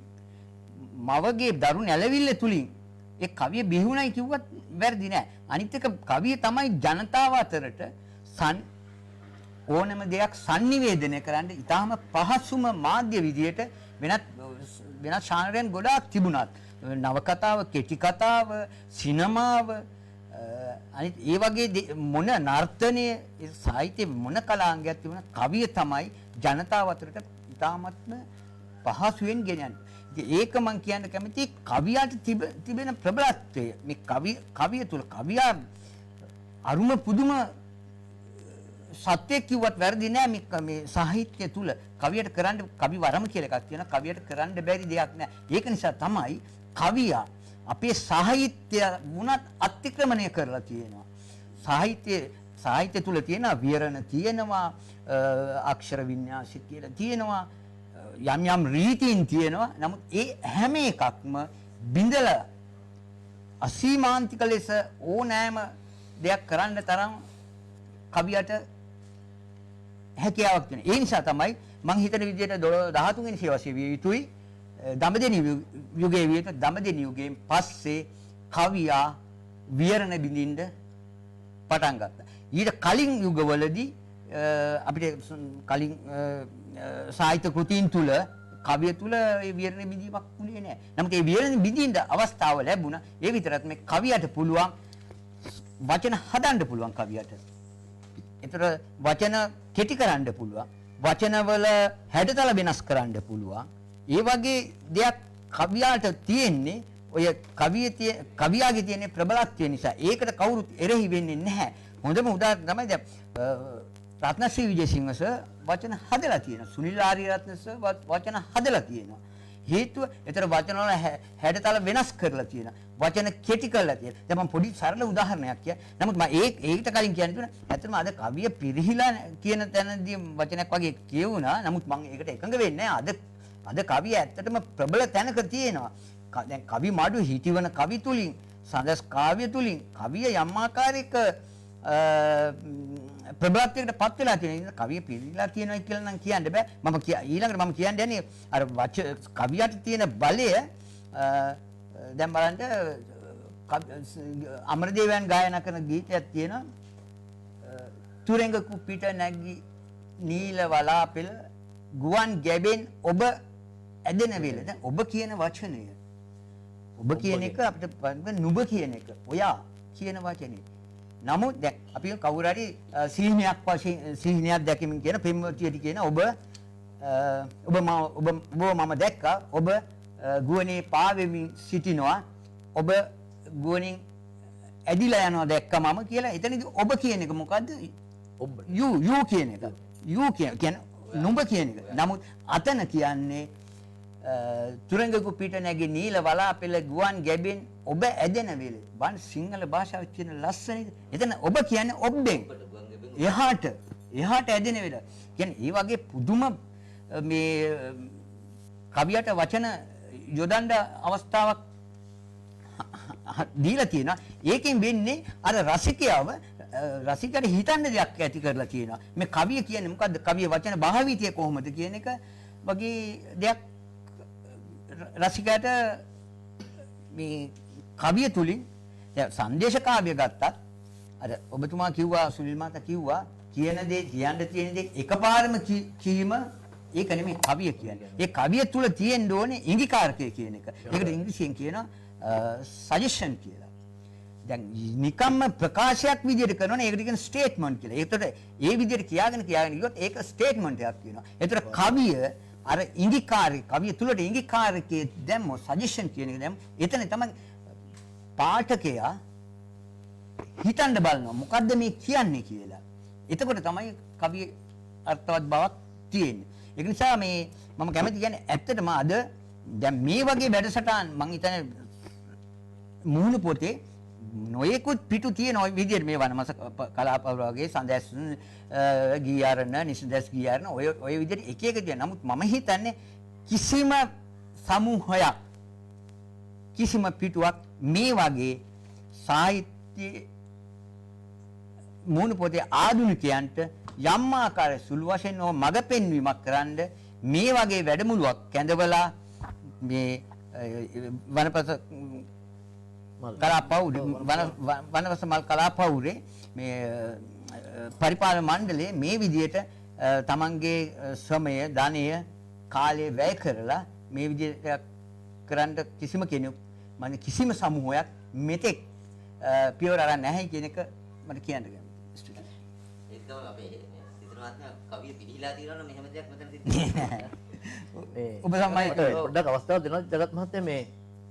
මවගේ දරු නැලවිල්ල තුලින් ඒ කවිය බිහුණයි කිව්වත් වැරදි නෑ. අනිත් එක කවිය තමයි ජනතාව අතරට ඕනම දෙයක් sannivedanaya කරන්න ඉතාම පහසුම මාධ්‍ය විදියට වෙනත් ශානරයන් ගොඩාක් තිබුණත් නවකතාව, කෙටි කතාව, සිනමාව අනිත් ඒ වගේ මොන නර්තනයේ සාහිත්‍ය මොන කලාංගයක් තිබුණා කවිය තමයි ජනතාව අතරට ඉතාමත්ම පහසුවෙන් ගෙනියන්නේ. ඒක මම කියන්න කැමති කවියට තිබෙන ප්‍රබලත්වය. මේ කවිය තුල කවියා අරුම පුදුම සත්‍ය කිව්වත් වැරදි නෑ. මේ සාහිත්‍ය තුල කවියට කරන්න කවි වරම කියලා එකක් තියෙනවා. කවියට කරන්න බැරි දෙයක් නෑ. ඒක නිසා තමයි කවියා අපේ සාහිත්‍ය වුණත් අතික්‍රමණය කරලා තියෙනවා. සාහිත්‍ය තුල තියෙනවා විවරණ තියෙනවා, අක්ෂර වින්‍යාස කියලා තියෙනවා, යම් රීතීන් තියෙනවා. නමුත් ඒ හැම එකක්ම බිඳලා අසීමාන්තික ලෙස ඕනෑම දෙයක් කරන්න තරම් කවියට හැකියාවක් තියෙනවා. ඒ නිසා තමයි මම හිතන විදිහට 13 වෙනි සියවසේ විය යුතුයි. දඹදෙණි යුගයේ වියට දඹදෙණි යුගයෙන් පස්සේ කවියා විවරණ බිඳින්න පටන් ගත්තා. ඊට කලින් යුගවලදී අපිට කලින් සාහිත්‍ය කෘතීන් තුල කවිය තුල ඒ විවරණ බිඳීමක් වුණේ නැහැ. නමුත් ඒ විවරණ බිඳින්න අවස්ථාව ලැබුණා. ඒ විතරක් මේ කවියට පුළුවන් වචන හදන්න පුළුවන් කවියට. ඒතර වචන කෙටි කරන්න පුළුවන්. වචනවල හැඩතල වෙනස් කරන්න පුළුවන්. ඒ වගේ දෙයක් කවියාට තියෙන්නේ ඔය කවියාගේ තියෙන ප්‍රබලත්වය නිසා. ඒකට කවුරුත් එරෙහි වෙන්නේ නැහැ. හොඳම උදාහරණ තමයි දැන් රත්නශ්‍රී විජේසිංහ සර් වචන හදලා තියෙනවා. සුනිල් ආරියරත්න සර් වචන හදලා තියෙනවා. හේතුව ඒතර වචන වල හැඩතල වෙනස් කරලා තියෙනවා. වචන කෙටි කරලා තියෙනවා. දැන් මම පොඩි සරල උදාහරණයක් කියන්න. නමුත් මම ඒකට කලින් කියන්න දුන්නා. ඇත්තටම අද කවිය පිරිහිලා කියන තැනදී වචනයක් වගේ කියවුණා. නමුත් මම ඒකට එකඟ වෙන්නේ නැහැ. අද කවිය ඇත්තටම ප්‍රබල තැනක තියෙනවා. දැන් කවි මාඩු හිටිවන කවි තුලින් සඳස් කාව්‍ය තුලින් කවිය යම් ආකාරයක ප්‍රබලත්වයකට පත් වෙලා තියෙන කවිය පිළිලා තියෙනවා කියලා නම් කියන්න බෑ. ඊළඟට මම කියන්න යන්නේ අර කවියට තියෙන බලය දැන් බලන්න අමරදේවයන් ගායනා කරන ගීතයක් තියෙනවා. තුරංග කුපිට නැගි නීල වලාපෙළ ගුවන් ගැබෙන් ඔබ ඇදෙන වෙල. දැන් ඔබ කියන වචනය ඔබ කියන එක අපිට නුඹ කියන එක ඔයා කියන වචනේ. නමුත් දැන් අපි කවුරු හරි සිහිනයක් වශයෙන් සිහිනයක් දැකීමෙන් කියන පෙම්වතියට කියන ඔබ මම දැක්කා ඔබ ගුවනේ පාවෙමින් සිටිනවා ඔබ ගුවනින් ඇදිලා යනවා දැක්කා මම කියලා. එතනදී ඔබ කියන එක මොකද්ද? ඔබ you කියන එක. you කියන්නේ නුඹ කියන එක. නමුත් අතන කියන්නේ තුරංගකු පිට නැගී නීල වලාපෙළ ගුවන් ගැබෙන් ඔබ ඇදෙන වෙලේ. බලන්න සිංහල භාෂාවේ තියෙන ලස්සනද? එතන ඔබ කියන්නේ ඔබෙන්. එහාට ඇදෙන වෙලේ. කියන්නේ ඒ වගේ පුදුම මේ කවියට වචන යොදන්න අවස්ථාවක් දීලා තියෙනවා. ඒකෙන් වෙන්නේ අර රසිකයව රසිකයට හිතන්න දෙයක් ඇති කරලා තියෙනවා. මේ කවිය කියන්නේ මොකද්ද? කවිය වචන භාවිතය කොහොමද කියන එක වගේ දෙයක් රසිකයට මේ කවිය තුලින් දැන් සංදේශ කාව්‍ය ගත්තත් අර ඔබතුමා කිව්වා සුනිල් මහතා කිව්වා කියන දේ කියන්න තියෙන දේ එකපාරම කීම ඒක නෙමෙයි කවිය කියන්නේ. ඒ කවිය තුල තියෙන්න ඕනේ ඉඟිකාරකය කියන එක. ඒකට ඉංග්‍රීසියෙන් කියනවා සජෙෂන් කියලා. දැන් නිකම්ම ප්‍රකාශයක් විදිහට කරනවනේ ඒකට කියන ස්ටේට්මන්ට් කියලා. ඒකට ඒ විදිහට කියාගෙන ගියොත් ඒක ස්ටේට්මන්ට් එකක් වෙනවා. ඒතර කවිය අර ඉඟිකාරක කවිය තුලට ඉඟිකාරකයේ දැම්මොත් සජෙෂන් කියන එක දැම්ම එතන තමයි පාඨකයා හිතන්න බලනවා මොකද්ද මේ කියන්නේ කියලා. එතකොට තමයි කවිය අර්ථවත් බවක් තියෙන්නේ. ඒක නිසා මේ මම කැමති කියන්නේ ඇත්තටම අද දැන් මේ වගේ වැඩසටහන් මම හිතන්නේ මුහුණු පොතේ නොයෙකුත් පිටු තියෙන ওই විදිහට මේ වනමස කලාපවල වගේ සඳැස් ගීයරණ නිසදැස් ගීයරණ ඔය විදිහට එක එක තියෙන. නමුත් මම හිතන්නේ කිසිම සමූහයක් කිසිම පිටුවක් මේ වගේ සාහිත්‍ය මුහුණු පොතේ ආධුනිකයන්ට යම් ආකාරයේ සුළු වශයෙන් මඟ පෙන්වීමක් කරන්න මේ වගේ වැඩමුළුවක් කැඳවලා මේ වනපස කලාපවුරේ වනවස මල් කලාපවුරේ මේ පරිපාලන මණ්ඩලයේ මේ විදියට තමන්ගේ ශ්‍රමය ධනය කාලය වැය කරලා මේ විදියට කරන්න කිසිම කෙනෙක් මම කිසිම සමූහයක් මෙතෙක් පියවර අරන් නැහැ කියන එක මට කියන්න ගන්න. ඒක තමයි අපේ සිතනවාත්ම කවිය පිළිහිලා තියෙනවා නම් මෙහෙම දෙයක් මෙතන සිද්ධ ඔබ සම්මයි පොඩ්ඩක් අවස්ථාවක් දෙනවා ජගත් මහත්තයා මේ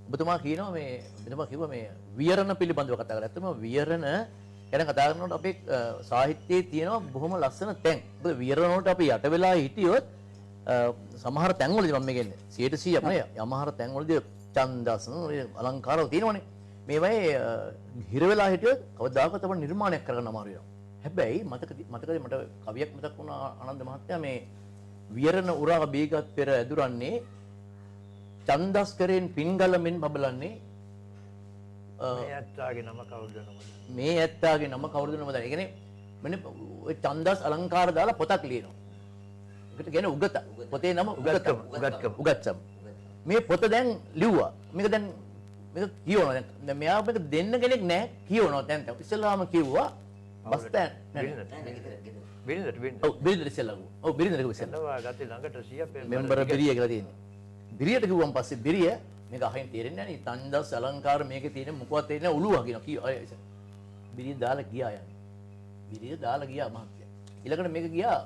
ඔබතුමා කියනවා මේ ඔබතුමා කිව්වා මේ වියරණ පිළිබඳව කතා කරලා. ඇත්තම වියරණ ගැන කතා කරනකොට අපේ සාහිත්‍යයේ තියෙනවා බොහොම ලස්සන තැන්. මොකද වියරණ වලට අපි යට වෙලා හිටියොත් සමහර තැන්වලදී මම මේ කියන්නේ 100%ක් නේ යමහර තැන්වලදී ඡන්දස් අලංකාර තියෙනවනේ. මේවයි හිර වෙලා හිටියොත් කවදාකවත් අපිට නිර්මාණයක් කරගන්න අමාරු වෙනවා. හැබැයි මතකද මට කවියක් මතක් වුණා ආනන්ද මහත්තයා මේ වියරණ උරා බීගත් පෙර ඇදුරන්නේ ඡන්දස් කරෙන් පින්ගලමින් බබලන්නේ මේ ඇත්තාගේ නම කවුද නමද? මේ ඇත්තාගේ නම කවුරුද නමද? ඒ කියන්නේ මෙන්න ඔය ඡන්දස් අලංකාර දාලා පොතක් ලියනවා. ඒකට කියන්නේ උගත. පොතේ නම උගත්කම. මේ පොත දැන් ලිව්වා. මේක දැන් මේක කියවනවා දැන් මෙයා මේක දෙන්න කෙනෙක් නැහැ කියවනවා දැන් ඉස්සෙල්ලාම කිව්වා බස් ස්ටෑන්ඩ් බිරිඳට ඔව් බිරිඳට ඉස්සෙල්ලා ඔව් බිරිඳට ඉස්සෙල්ලා එනවා ගත්තේ ළඟට 100 මෙම්බර් බිරිය කියලා තියෙන්නේ බිරියට කිව්වන් පස්සේ බිරිය මේක අහින් තේරෙන්නේ නැහැ නේ තන්දස් අලංකාර මේකේ තියෙන මොකවත් තේරෙන්නේ නැහැ ඔළුවා කියනවා කී බිරිය දාලා ගියා යන්නේ බිරිය දාලා ගියා මහත්තයා ඊළඟට මේක ගියා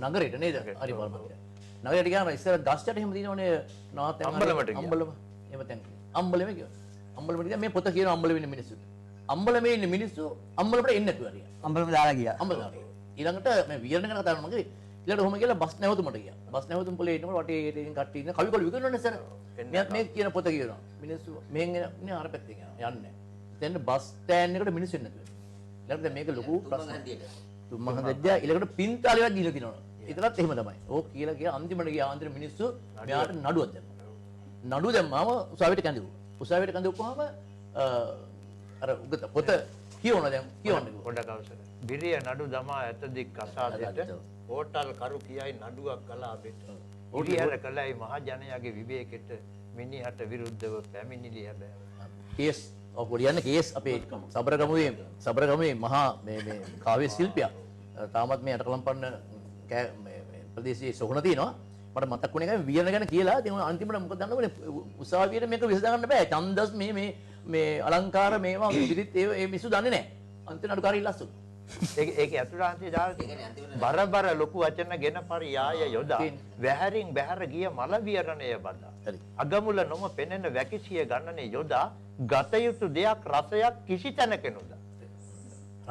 නගරයට නේද හරි බලන්න නගරයට ගියාම ඉස්සර ගස්ටට එහෙම තියෙනවනේ නාතෙන් අම්බලමට ගියා අම්බලම එහෙම තැන් අම්බලම ගියා අම්බලමට ගියා මේ පොත කියන අම්බලම ඉන්න මිනිස්සු අම්බලමේ ඉන්න මිනිස්සු අම්බලමට එන්නේ නැතුව හරිය අම්බලම දාලා ගියා. අම්බලම දාලා ගියා ඊළඟට මේ වියරණ ගැන කතා කරනවා මගේ ඊළඟට ඔහොම කියලා බස් නැවතුමට ගියා බස් නැවතුම් පොලේ ඉන්නකොට වටේ ඉතින් කට්ටිය ඉන්න කවි කොළ විකුණනනේ සර් මෙයාත් මේ කියන පොත කියනවා මිනිස්සු මෙහෙන් එන අර පැත්තෙන් යන්නේ දැන් බස් ස්ටෑන්ඩ් එකට මිනිස්සු එන්නේ නැතුව ඊළඟට මේක ලොකු ප්‍රශ්නයක් තුම්මහන්දියා ඊළඟට පින්තාලියක් දීලා තිනවා ඒතරත් එහෙම තමයි ඕක කියලා ගියා අන්තිමට ගියා අන්තිම මිනිස්සු මෙයාට නඩුවක් දැම්මා නඩුව දැම්මාම උසාවියට කැඳවුවා උසාවියට කැඳවුවාම අර උගත පොත කියවන දැන් කියවන්නේ පොඩක් අවසර. බිරිය නඩු දමා ඇතදික් අසාදෙට හෝටල් කරු කියයි නඩුවක් කළා බෙට. ඉරියර කළයි මහ ජනයාගේ විවේකෙට මිනිහට විරුද්ධව පැමිණිලි හැබැයි. කේස් ඔව් පොඩියන්නේ කේස් අපේ සබරගමුවේ මහා මේ කාව්‍ය ශිල්පියා තාමත් මේ අටකලම්පන්න මේ ප්‍රදේශයේ සොහන තියෙනවා මට මතක් වුණේ නැහැ වියරණ ගැන කියලා ඉතින් අන්තිමට මොකද දන්නවනේ උසාවියට මේක විසඳ ගන්න බෑ ඡන්දස් මේ අලංකාර මේවා විදිහට ඒ මිසු දන්නේ නැහැ අන්තිම නඩුකාරී ඉල්ලස්සු ඒකේ අතුරාන්තය දාලා බරබර ලොකු වචන ගෙන පරියාය යොදා වැහැරින් බැහැර ගිය මල වියරණය බදා අගමුල නොම පෙනෙන වැකිසිය ගන්නනේ යොදා ගත යුතු දෙයක් රසයක් කිසි තැනක නොදා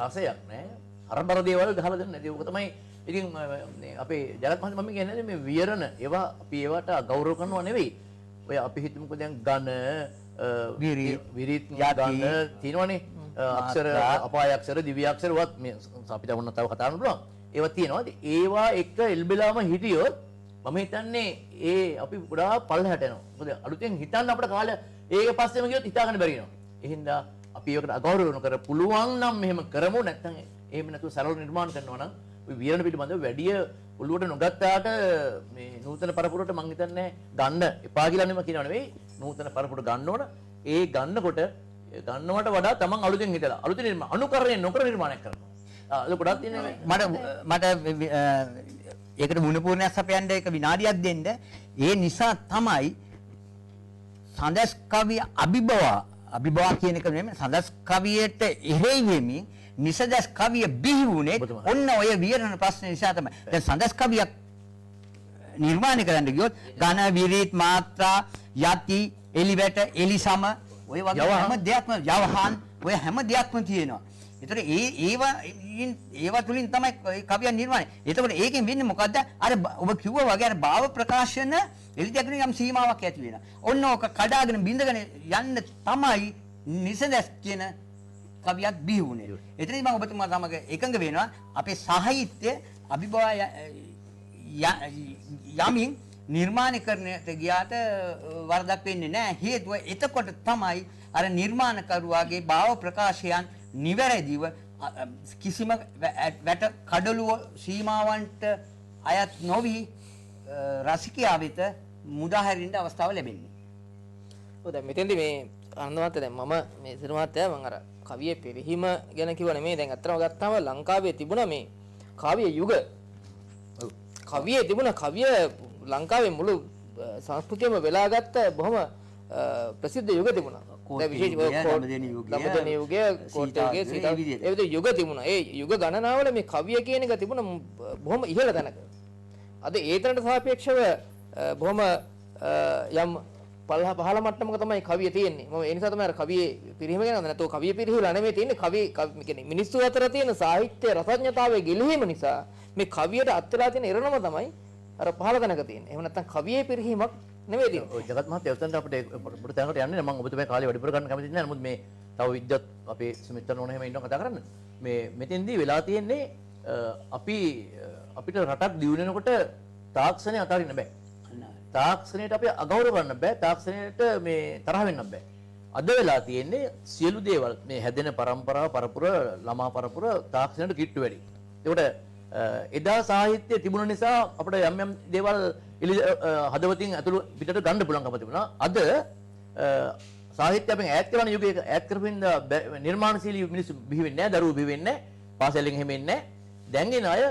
රසයක් නෑ හරබර දේවල් ගහලා දෙන්නේ නැති ඕක තමයි ඉතින් අපේ ජලත් මහත්මයා මම කියන්නේ මේ වියරණ ඒවා අපි ඒවට ගෞරව කරනවා නෙවෙයි. ඔය අපි හිතමුකෝ දැන් ඝන විරිත් ගන්න තියෙනවනේ. අක්ෂර අපාය අක්ෂර දිව්‍ය අක්ෂර වත් මේ අපිට වුණ තව කතා කරන්න පුළුවන්. ඒවා තියෙනවා. ඒවා එක්ක එල්බෙලාම හිටියොත් මම හිතන්නේ ඒ අපි පුරා පල්ලහැට යනවා. මොකද අලුතෙන් හිතන්න අපිට කාලය ඒක පස්සෙම ගියොත් හිතා ගන්න බැරි වෙනවා. ඒ හින්දා අපි ඒකට අගෞරව නොකර පුළුවන් නම් මෙහෙම කරමු. නැත්නම් එහෙම නැතුව සරල නිර්මාණ කරනවා නම් ඔය වියරණ පිළිබඳව වැඩි ඔළුවට නොගත්තාට මේ නූතන පරපුරට මං හිතන්නේ ගන්න එපා කියලා නෙමෙයි කියනවා නෙවෙයි. නූතන පරපුර ගන්න ඕන. ඒ ගන්නකොට ගන්නවට වඩා තමන් අලුතෙන් හිතලා අලුතෙන් අනුකරණය නොකර නිර්මාණයක් කරනවා. ඒක ගොඩක් තියෙනවා. මට ඒකට මුණපූර්ණයක් සපයන්න එක විනාඩියක් දෙන්න. ඒ නිසා තමයි සඳස් කවිය අභිභවා කියන එක නෙමෙයි සඳස් කවියට එරෙහි වෙමින් නිසදස් කවිය බිහි වුණේ ඔන්න ඔය වියරණ ප්‍රශ්න නිසා තමයි. දැන් සඳස් කවියක් නිර්මාණය කරන්න ගියොත් ඝන විරිත් මාත්‍රා යති එලිවැට එලිසම ඔය වගේ හැම දෙයක්ම යවහන් ඔය හැම දෙයක්ම තියෙනවා. ඒතර ඒවා තුලින් තමයි කවිය නිර්මාණය. එතකොට ඒකෙන් වෙන්නේ මොකද්ද? අර ඔබ කිව්වා වගේ අර භාව ප්‍රකාශන එළිදැකෙන යම් සීමාවක් ඇති වෙනවා. ඔන්න ඕක කඩාගෙන බින්දගෙන යන්න තමයි නිසදස් කියන කවියක් බිහි වුණේ. එතනදී මම ඔබතුමා සමග එකඟ වෙනවා අපේ සාහිත්‍ය අභිභවා යමින් නිර්මාණීකරණයට ගියාට වරදක් වෙන්නේ නැහැ. හේතුව එතකොට තමයි අර නිර්මාණකරුවාගේ භාව ප්‍රකාශයන් නිවැරදිව කිසිම වැට කඩලුව සීමාවන්ට අයත් නොවි රසිකයා වෙත මුදාහැරින්න අවස්ථාව ලැබෙන්නේ. ඔව් දැන් මෙතෙන්දි මේ අනන්තවත් දැන් මම මේ සිනමාත්ය මම අර කවියේ පෙරහිම ගැන කිව්ව නෙමෙයි. දැන් අත්‍තරම ගත්තාම ලංකාවේ තිබුණ මේ කාව්‍ය යුග කවියේ තිබුණ කවිය ලංකාවේ මුළු සංස්කෘතියම වෙලා ගත්ත බොහොම ප්‍රසිද්ධ යුග තිබුණා. දැන් විශේෂ දඹදෙණි යුගය, කෝට්ටේ යුගය, සීතා ඒ විදිහේ යුග තිබුණා. ඒ යුග ගණනාවල මේ කවිය කියන එක තිබුණ බොහොම ඉහළ තැනක. අද ඒතරට සාපේක්ෂව බොහොම යම් පහළ මට්ටමක තමයි කවිය තියෙන්නේ. මම ඒ නිසා තමයි අර කවියේ පිරිහීම ගැන නැතෝ කවිය පිරිහිලා නෙමෙයි තියෙන්නේ. කවි කියන්නේ මිනිස්සු අතර තියෙන සාහිත්‍ය රසඥතාවයේ ගිලිහීම නිසා මේ කවියට අත්දලා තියෙන ඉරණම තමයි අර පහළ තැනක තියෙන්නේ. එහෙම නැත්නම් කවියේ පිරිහීමක් නෙමෙයි තියෙන්නේ. ඔය ජගත් මහත්තයා උතන්ට අපිට පොඩි තැනකට යන්නේ නැහැ. මම ඔබතුමා කාලේ වැඩිපුර ගන්න කැමති නැහැ. නමුත් මේ තව විද්‍යත් අපේ සුමිත්‍රන් ඕන එහෙම ඉන්නවා කතා කරන්න. මේ මෙතෙන්දී වෙලා තියෙන්නේ අපිට රටක් දියුණු වෙනකොට තාක්ෂණය අතාරින්න බෑ. තාක්ෂණයට අපි අගෞරව කරන්න බෑ. තාක්ෂණයට මේ තරහ වෙන්න බෑ. අද වෙලා තියෙන්නේ සියලු දේවල් මේ හැදෙන පරම්පරාව පරපුර ළමා පරපුර තාක්ෂණයට කිට්ටු වැඩි. ඒකට එදා සාහිත්‍යය තිබුණ නිසා අපිට යම් යම් දේවල් හදවතින් ඇතුළු පිටට ගන්න පුළුවන්කම තිබුණා. අද සාහිත්‍ය අපෙන් ඈත් කරන යුගයක ඈත් කරපින්න නිර්මාණශීලී මිනිස්සු බිහි වෙන්නේ නැහැ, දරුවෝ බිහි වෙන්නේ නැහැ, පාසලෙන් එහෙම එන්නේ නැහැ. දැන් එන අය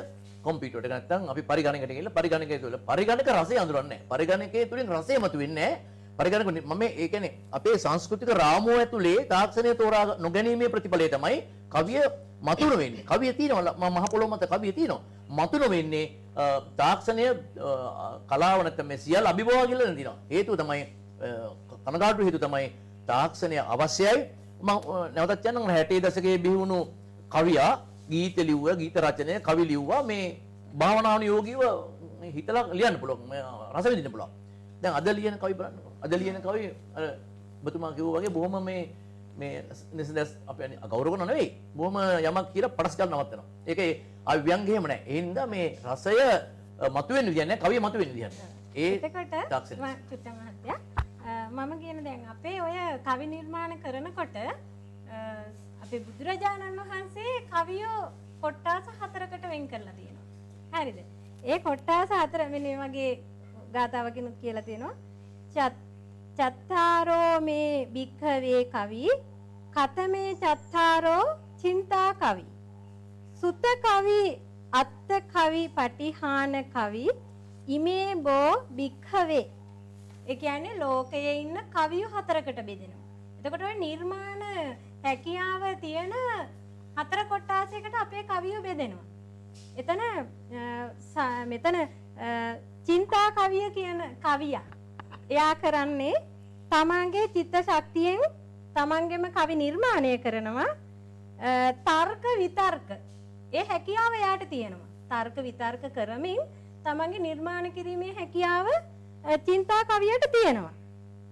කම්පියුටර් එක නැත්තම් අපි පරිගණකයට ගිහලා පරිගණකය තුළ පරිගණක රසය අඳුරන්නේ නැහැ. පරිගණකයේ තුලින් රසය මතුවෙන්නේ නැහැ. පරිගණක මම ඒ කියන්නේ අපේ සංස්කෘතික රාමුව ඇතුලේ තාක්ෂණය තෝරා නොගැනීමේ ප්‍රතිඵලය තමයි කවිය මතුන වෙන්නේ. කවිය තියෙනවා මහ පොළොව මත කවිය තියෙනවා. මතුන වෙන්නේ තාක්ෂණය කලාව නැත්නම් මේ සියල්ල අභිභවා කියලා නේදිනවා. හේතුව තමයි කනගාටු හේතුව තමයි තාක්ෂණය අවශ්‍යයි. මම නැවතත් කියන්නම් 60 දශකයේ බිහි වුණු කවියා ගීත ලිව්වා, ගීත රචනය, කවි ලිව්වා මේ භාවනාවන යෝගීව හිතලා ලියන්න පුළුවන්. රස විඳින්න පුළුවන්. දැන් අද ලියන කවි බලන්නකො. අද ලියන කවි අර ඔබතුමා කිව්වා වගේ බොහොම මේ නිසදස් අපි අගෞරව කරනව නෙවෙයි. බොහොම යමක් කියලා පටස් ගන්න නවත්තනවා. ඒකේ අව්‍යංග එහෙම නැහැ. ඒ හින්දා මේ රසය මතුවෙන්න විදියක් නැහැ. කවිය මතුවෙන්න විදියක් නැහැ. එතකොට චුට්ට මහත්තයා මම කියන දැන් අපේ ඔය කවි නිර්මාණ කරනකොට අපේ බුදුරජාණන් වහන්සේ කවියෝ කොට්ටාස 4කට වෙන් කරලා තියෙනවා. හරිද? ඒ කොට්ටාස 4 මෙන්න මේ වගේ ගාතාවකිනුත් කියලා තියෙනවා. චත්තාරෝ මේ භික්ඛවේ කවි කතමේ චත්තාරෝ චින්තා කවි සුත කවි අත්ත කවි පටිහාන කවි ඉමේ බෝ භික්ඛවේ. ඒ කියන්නේ ලෝකයේ ඉන්න කවියෝ 4කට බෙදෙනවා. එතකොට ඔය නිර්මාණ හැකියාව තියෙන 4 කොටාසයකට අපේ කවියෝ බෙදෙනවා. මෙතන චින්තා කවිය කියන කවියා එයා කරන්නේ තමන්ගේ චිත්ත ශක්තියෙන් තමන්ගේම කවි නිර්මාණය කරනවා. තර්ක විතර්ක ඒ හැකියාව එයාට තියෙනවා. තර්ක විතර්ක කරමින් තමන්ගේ නිර්මාණ කිරීමේ හැකියාව චින්තා කවියට තියෙනවා.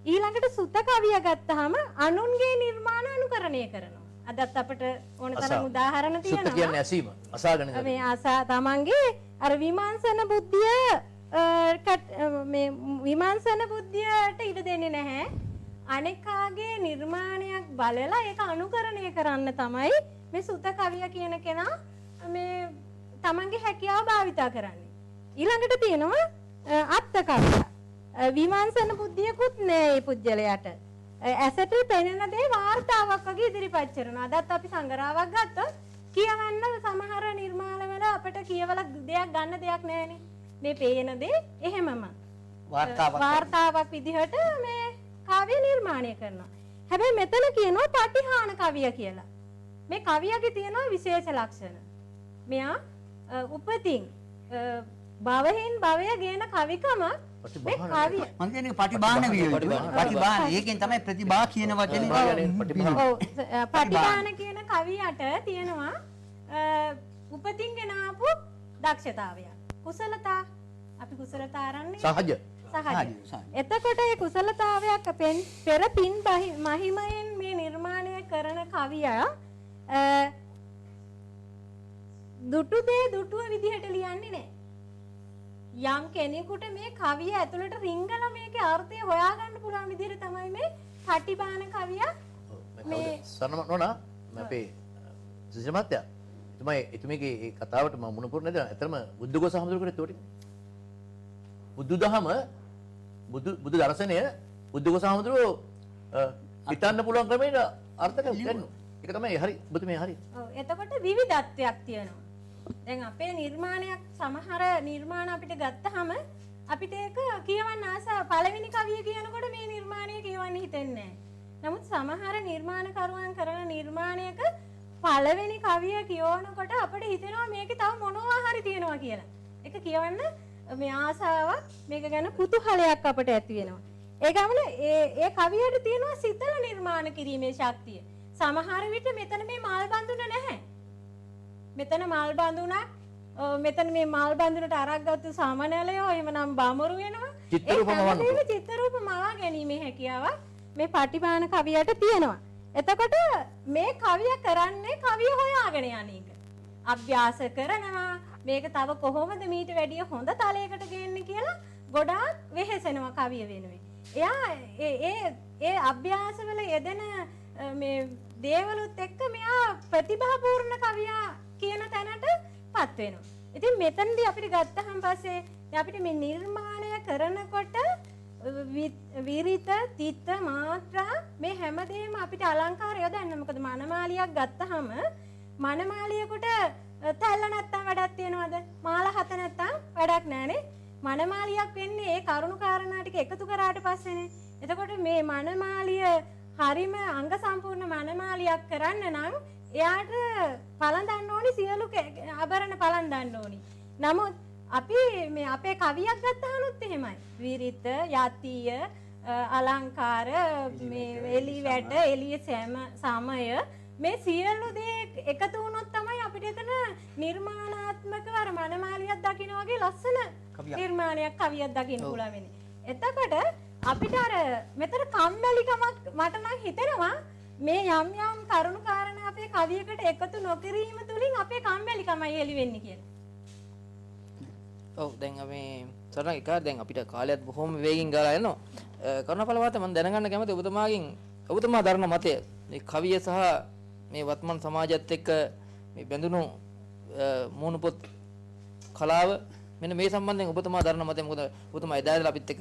ඊළඟට සුත කවිය ගත්තාම අනුන්ගේ නිර්මාණ අනුකරණය කරනවා. අදත් අපිට ඕන තරම් උදාහරණ සුත්ත තියෙනවා. කියන්නේ ඇසීම අසාගෙන ඉඳලා. මේ ආසා තමන්ගේ අර විමර්ශන බුද්ධිය මේ විමර්ශන බුද්ධියට ඉඩ දෙන්නේ නැහැ. අනෙකාගේ නිර්මාණයක් බලලා ඒක අනුකරණය කරන්න තමයි මේ සුත කවිය කියන කෙනා මේ තමන්ගේ හැකියාව භාවිතා කරන්නේ. ඊළඟට තියෙනවා අත්ත කවිය. විමර්ශන බුද්ධියකුත් නෑ මේ පුජ්‍යලයට. ඇසට පෙනෙන දේ වාර්තාවක් වගේ ඉදිරිපත් කරනවා. අදත් අපි සංගරාවක් ගත්තොත් කියවන්න සමහර නිර්මාණවල අපිට කියවලා දෙයක් ගන්න දෙයක් නැහැනේ. මේ පේන දේ එහෙමම වාර්තාවක් විදිහට මේ කාව්‍ය නිර්මාණය කරනවා. හැබැයි මෙතන කියනවා පටිහාන කවිය කියලා. මේ කවියගේ තියෙනවා විශේෂ ලක්ෂණ. මෙයා උපතින් භවයෙන් භවය ගේන කවිකම මේ කවිය. මම කියන්නේ පටිභාන විය යුතුයි. පටිභාන. ඒකෙන් තමයි ප්‍රතිභා කියන වචනේ. ඔව් පටිභාන කියන කවියට තියෙනවා උපතින් ගෙන ආපු දක්ෂතාවය. කුසලතා අපි කුසලතා ආරන්නේ සහජ. සහජ. එතකොට මේ කුසලතාවයක් පෙර පින් මහිමයෙන් මේ නිර්මාණය කරන කවියා දුටු දේ දුටුව විදිහට ලියන්නේ නැහැ. යම් කෙනෙකුට මේ කවිය ඇතුළට රිංගලා මේකේ අර්ථය හොයාගන්න පුළුවන් විදිහට තමයි මේ පටිභාන කවිය මේ සරණ නෝනා අපේ සිසිල් මහත්තයා එතුමගේ ඒ කතාවට මම මුණ පුරන්නේ නැද? ඇත්තම බුද්ධඝෝස හමුදුරකට ඒතෝටි. බුදුදහම බුදු දර්ශනය බුද්ධඝෝස හමුදුරෝ හිතන්න පුළුවන් ක්‍රමයට අර්ථකම් ගන්නවා. ඒක තමයි හරි. ඔබතුමේ හරි. ඔව් එතකොට විවිධත්වයක් තියෙනවා. දැන් අපේ නිර්මාණයක් සමහර නිර්මාණ අපිට ගත්තාම අපිට ඒක කියවන්න ආසාව පළවෙනි කවිය කියනකොට මේ නිර්මාණය කියවන්න හිතෙන්නේ නැහැ. නමුත් සමහර නිර්මාණකරුවන් කරන නිර්මාණයක පළවෙනි කවිය කියවනකොට අපිට හිතෙනවා මේකේ තව මොනවා හරි තියෙනවා කියලා. ඒක කියවන්න මේ ආසාවක් මේක ගැන කුතුහලයක් අපිට ඇති වෙනවා. ඒ ගමන ඒ කවියට තියෙනවා සිතල නිර්මාණ කිරීමේ ශක්තිය. සමහර විට මෙතන මේ මල් බඳුන නැහැ. මෙතන මල් බඳුනක් මෙතන මේ මල් බඳුනට අරක් ගත්ත සාමාන්‍යලයෝ එහෙමනම් බාමරු වෙනවා. ඒ චිත්‍රරූප මවා ගැනීමේ හැකියාවක් මේ පටිභාන කවියට තියෙනවා. එතකොට මේ කවිය කරන්නේ කවිය හොයාගෙන යන එක. අභ්‍යාස කරනවා මේක තව කොහොමද මීට වැඩිය හොඳ තලයකට ගේන්නේ කියලා ගොඩාක් වෙහෙසෙනවා කවිය වෙනුවෙන්. එයා ඒ අභ්‍යාසවල යෙදෙන මේ දේවලුත් එක්ක මෙයා ප්‍රතිභාපූර්ණ කවියා කියන තැනටපත් වෙනවා. ඉතින් මෙතනදී අපිට ගත්තහම පස්සේ අපිට මේ නිර්මාණය කරනකොට විරිත තිත්ත මාත්‍රා මේ හැමදේම අපිට අලංකාර යොදන්න. මොකද මනමාලියක් ගත්තහම මනමාලියකට තැල්ල නැත්තම් වැඩක් තියනවද? මාල හත නැත්තම් වැඩක් නැහනේ. මනමාලියක් වෙන්නේ ඒ කරුණු කාරණා ටික එකතු කරාට පස්සේනේ. එතකොට මේ මනමාලිය හරිම අංග සම්පූර්ණ මනමාලියක් කරන්න නම් එයාට පළඳන්න ඕනි සියලු ආභරණ පළඳන්න ඕනි. නමුත් අපි මේ අපේ කවියක් ගත්තානොත් එහෙමයි. විරිත, යතිය, අලංකාර, මේ එලි වැඩ, එළිය සමය මේ සියලු දේ එකතු වුණොත් තමයි අපිට එතන නිර්මාණාත්මකව අර මනමාලියක් දකින්න වගේ ලස්සන නිර්මාණයක් කවියක් දකින්න පුළුවන් වෙන්නේ. එතකොට අපිට අර මෙතන කම්මැලිකමක් මට නම් හිතෙනවා මේ යම් යම් කරුණු කාරණා අපේ කවියකට එකතු නොකිරීම තුලින් අපේ කම්මැලිකමයි එළි වෙන්නේ කියලා. ඔව් දැන් අපි සරණ එක දැන් අපිට කාලයත් බොහොම වේගින් ගාලා යනවා. කරුණාපල මහත්තයා මම දැනගන්න කැමතියි ඔබතුමා දරන මතය මේ කවිය සහ මේ වත්මන් සමාජයත් එක්ක මේ බැඳුණු මූණපොත් කලාව මෙන්න මේ සම්බන්ධයෙන් ඔබතුමා දරන මතය මොකද ඔබතුමා එදා ඉඳලා අපිත් එක්ක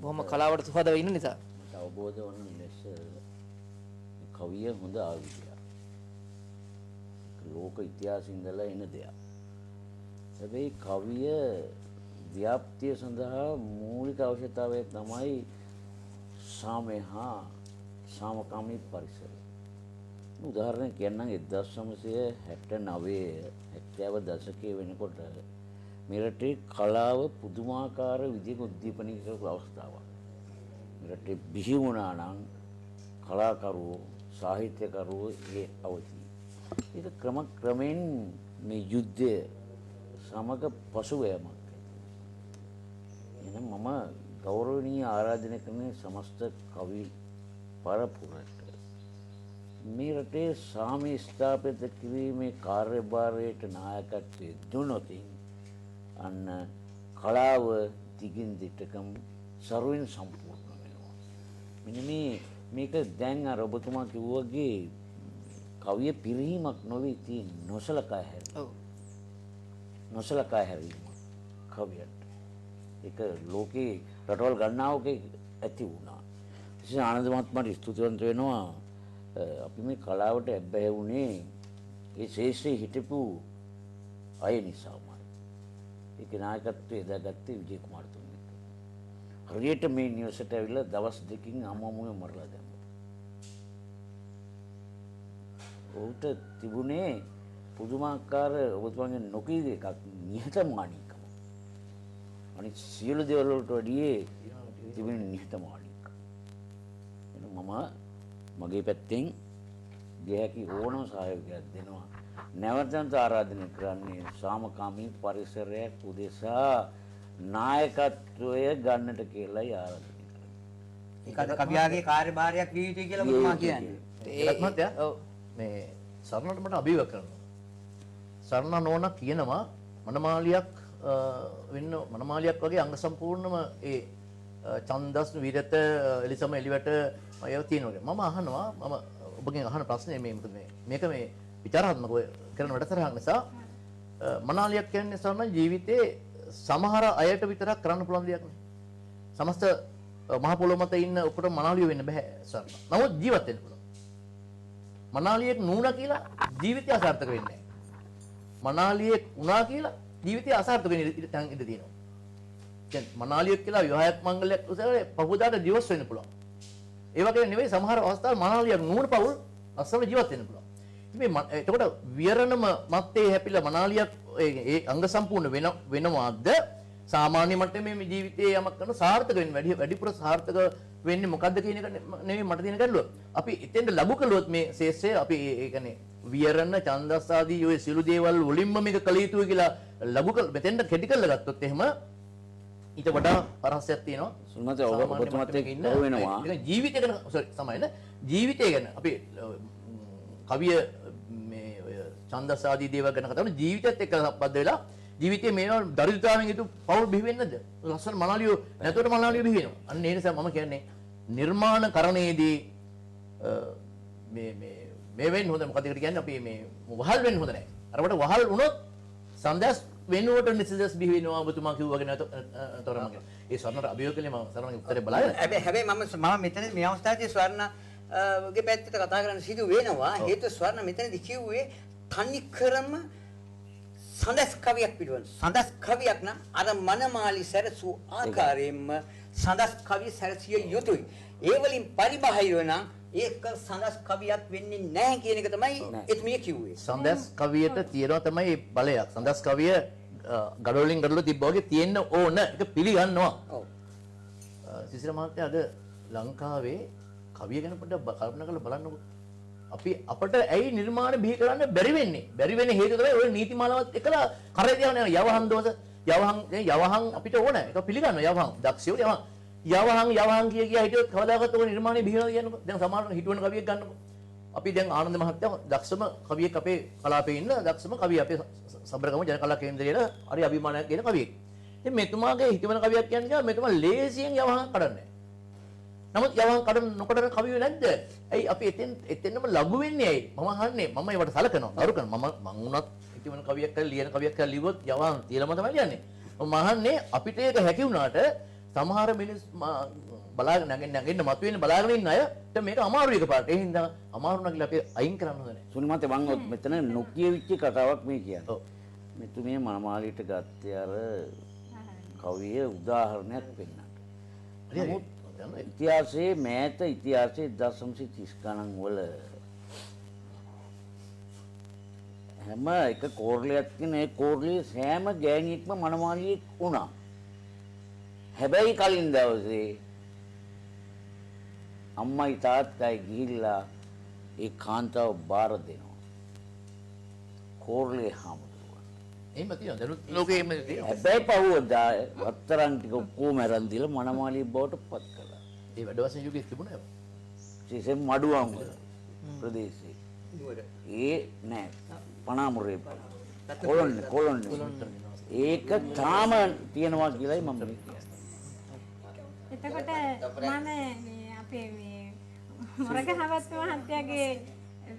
බොහොම කලාවට සුහදව ඉන්න නිසා අවබෝධ වන ලෙස කවිය හොඳ ආයුධයක්. ලෝක ඉතිහාසයේ ඉඳලා එන දෙයක්. හැබැයි කවිය ව්‍යාප්තිය සඳහා මූලික අවශ්‍යතාවය තමයි සාමය හා සාමකාමී පරිසරය. උදාහරණයක් කියන්නම් 1969 70 දශකයේ වෙනකොට මේ රටේ කලාව පුදුමාකාර විදිහක උද්දීපනය කරපු අවස්ථාවක්. මේ රටේ බිහි වුණා නම් කලාකරුවෝ සාහිත්‍යකරුවෝ ඒ අවදි. ඒක ක්‍රමයෙන් මේ යුද්ධය සහ සමග පසුවෑමක් ඇති. එහෙනම් මම ගෞරවනීය ආරාධනය කරන සමස්ත කවි පරපුරට මේ රටේ සාමය ස්ථාපිත කිරීමේ කාර්යභාරයට නායකත්වයේ දුන්නොතින් අන්න කලාව දිගින් දිගටම සර්වෙන් සම්පූර්ණ වෙනවා. මෙන්න මේක දැන් අර ඔබතුමා කිව්වාගේ කවිය පිරීමක් නොවේ තියෙන නොසලකා හැරීම. ඔව්. නොසලකා හැරීම කවියට. ඒක ලෝකේ රටවල් ගණනාවක ඇති වුණා. විශේෂ ආනන්ද මහත්මයාට ස්තුතිවන්ත වෙනවා. අපි මේ කලාවට ඇබ්බැහි වුණේ ඒ ශේෂ්ත්‍රයේ හිටපු අය නිසාමයි. ඒක නායකත්වයේ එදාගත්තේ විජේ කුමාරතුංග. හරියට මේ නිවසට ඇවිල්ලා දවස් දෙකකින් අමමුවේ මරලා දැම්මා. ඔහුට තිබුණේ පුදුමාකාර ඔබතුමාගේ නොකීද එකක් නිහතමානීකම. අනිත් සියලු දේවල් වලට වැඩියේ තිබෙන නිහතමානීකම. මම මගේ පැත්තෙන් දෙයකි ඕනම සහයෝගයක් දෙනවා. නැවතත් ආරාධනය කරන්නේ සාමකාමී පරිසරයක් උදෙසා නායකත්වය ගන්නට කියලායි ආරාධනය කරන්නේ. ඒකද කවියාගේ කාර්යභාරයක් විය යුතුයි කියලා ඔබතුමා කියන්නේ. ඒකත් මතය. ඔව්. මේ සරණට මට අභියෝග කරනවා. සරණ නෝන කියනවා මනමාලියක් වෙන්න මනමාලියක් වගේ අංග සම්පූර්ණම ඒ ඡන්දස් විරත එලිසම එලිවට අයව තියෙනවා. මම අහනවා මම ඔබගෙන් අහන ප්‍රශ්නේ මේ මොකද මේක මේ විචාරාත්මකව කරන වැඩසටහනක් නිසා මනාලියක් කියන්නේ සරණ ජීවිතේ සමහර අයට විතරක් කරන්න පුළුවන් දෙයක් නේ. සමස්ත මහ පොළොව මත ඉන්න ඔකට මනාලිය වෙන්න බෑ සරණ. නමුත් ජීවත් වෙන්න පුළුවන්. මනාලියෙක් නුණා කියලා ජීවිතය අසාර්ථක වෙන්නේ නැහැ. මනාලියෙක් වුණා කියලා ජීවිතය අසාර්ථක වෙන්න ඉඩ තියෙනවා. දැන් මනාලියෙක් කියලා විවාහයක් මංගලයක් උසාවේ පහුදාට දිවස් වෙන්න පුළුවන්. ඒ වගේ නෙවෙයි සමහර අවස්ථාවල මනාලියක් නුණ පවුල් අස්සල ජීවත් වෙන්න පුළුවන්. ඉතින් එතකොට විරණම මත්තේ හැපිලා මනාලියක් ඒ අංග සම්පූර්ණ වෙනවාද සාමාන්‍ය මට්ටමේ මේ ජීවිතයේ යමක් කරන සාර්ථක වෙන්න වැඩිපුර සාර්ථක වෙන්නේ මොකද්ද කියන එක නෙවෙයි මට තියෙන ගැටලුව. අපි එතෙන්ට ලබු කළොත් මේ ශේෂ්ත්‍රය අපි ඒ කියන්නේ විරණ ඡන්දස් ආදී ඔය සිළු දේවල් වලින්ම මේක කළ යුතුයි කියලා ලබු කළ මෙතෙන්ට කෙටි කරලා ගත්තොත් එහෙම ඊට වඩා පරහසයක් තියෙනවා. සුමත ඔබතුමාත් එක්ක වෙනවා. ඒක ජීවිතය ගැන සමහරවිට ජීවිතය ගැන අපි කවිය මේ ඔය ඡන්දස් ආදී දේවල් ගැන කතා කරන ජීවිතයත් එක්ක සම්බන්ධ වෙලා ජීවිතයේ මේවා දරිද්‍රතාවෙන් යුතු පවුල් බිහි වෙන්නේ නැද්ද? ලස්සන මනාලියෝ නැතුවට මනාලියෝ බිහි වෙනවා. අන්න ඒ නිසා මම කියන්නේ නිර්මාණකරණයේදී මේ වෙන්න හොඳ මොකද කියන්නේ අපි මේ වහල් වෙන්න හොඳ නැහැ. අරකට වහල් වුණොත් සන්දස් වෙනුවට නිසදස් බිහි වෙනවා ඔබතුමා කිව්වා වගේ නැතොර මම ඒ ස්වර්ණට අභියෝග කළේ මම ස්වර්ණගේ උත්තරේ බලලා හැබැයි මම මෙතන මේ අවස්ථාවේදී ස්වර්ණ ගේ පැත්තට කතා කරන්න සිදු වෙනවා. හේතුව ස්වර්ණ මෙතනදී කිව්වේ තනිකරම සඳස් කවියක් පිළිබඳ. සඳස් කවියක් නම් අර මනමාලි සැරසූ ආකාරයෙන්ම සඳස් කවිය සැරසිය යුතුයි. ඒ වලින් පරිබාහිර නම් ඒක සඳස් කවියක් වෙන්නේ නැහැ කියන එක තමයි එතුමිය කිව්වේ. සඳස් කවියට තියෙනවා තමයි බලයක්. සඳස් කවිය ගඩොලින් ගඩොල තිබ්බා වගේ තියෙන්න ඕන. ඒක පිළිගන්නවා. ඔව්. සිසිර මහත්තයා අද ලංකාවේ කවිය ගැන පොඩ්ඩක් කල්පනා කරලා බලන්නකො. අපට ඇයි නිර්මාණ බිහි කරන්න බැරි වෙන්නේ? බැරි වෙන්නේ හේතුව තමයි ඔය නීතිමාලාවත් එකලා කරේ තියන යවහන් දෝෂ යවහන් අපිට ඕන. ඒක පිළිගන්නවා යවහන්. දක්ෂයෝ යවහන් කිය හිටියොත් කවදාකවත් ඔය නිර්මාණය බිහි වෙනවා කියන්නකො. දැන් සමහරවිට හිටවන කවියෙක් ගන්නකො. අපි දැන් ආනන්ද මහත්තයා දක්ෂම කවියෙක් අපේ කලාපේ ඉන්න දක්ෂම කවිය අපේ සබරගම ජන කලා කේන්දරයේ හරි අභිමානයක් කියන කවියෙක්. ඉතින් මෙතුමාගේ හිතවන කවියක් කියන්නේ මෙතුමා ලේසියෙන් යවහන් කඩන්නේ. නමුත් යවහන් කඩන නොකඩන කවිය නැද්ද? ඇයි අපි එතෙන්නම ලඝු වෙන්නේ ඇයි? මම අහන්නේ මම ඒවට සලකනවා. ගරු කරනවා. මම උනත් හිතවන කවියක් කරලා ලියන කවියක් කරලා ලිව්වොත් යවහන් තියලාම තමයි ලියන්නේ. මම අහන්නේ අපිට ඒක හැකි වුණාට සමහර මිනිස් බලාගෙන නැගෙන්න මතුවෙන්න බලාගෙන ඉන්න අයට මේක අමාරු එකපාරට. ඒ හින්දා අමාරු නැගලා අපි අයින් කරන්න හොඳ නැහැ. සුනිමත් මම මෙතන නොකියවිච්ච කතාවක් මේ කියන්නේ. මෙතුමිය මනමාලිට ගත්තේ අර කවිය උදාහරණයක් වෙන්නට. ඉතිහාසයේ මෑත ඉතිහාසයේ 1930 ගණන් වල හැම එක කෝරළයක් තියෙන ඒ කෝරළේ සෑම ගෑණියෙක්ම මනමාලියෙක් වුණා. හැබැයි කලින් දවසේ අම්මයි තාත්තයි ගිහිල්ලා ඒ කාන්තාව බාර දෙනවා. කෝරළේ හාමුදුරුවෝ. එහෙම තියෙනවා. දැනුත් ලෝකේ එහෙම තියෙනවා. හැබැයි පහුවදා වත්තරන් ටික ඔක්කොම අරන් දීලා මනමාලි බවට පත් කළා. ඒ වැඩ වශයෙන් යුගයේ තිබුණා ඒවා. විශේෂයෙන් මඩුවම් ප්‍රදේශයේ. ඒ නෑ පනාමුරේ කොළොන් ඒක තාම තියෙනවා කියලායි මම කියන්නේ. එතකොට මම මේ අපේ මේ මොරගහවත් මහත්තයාගේ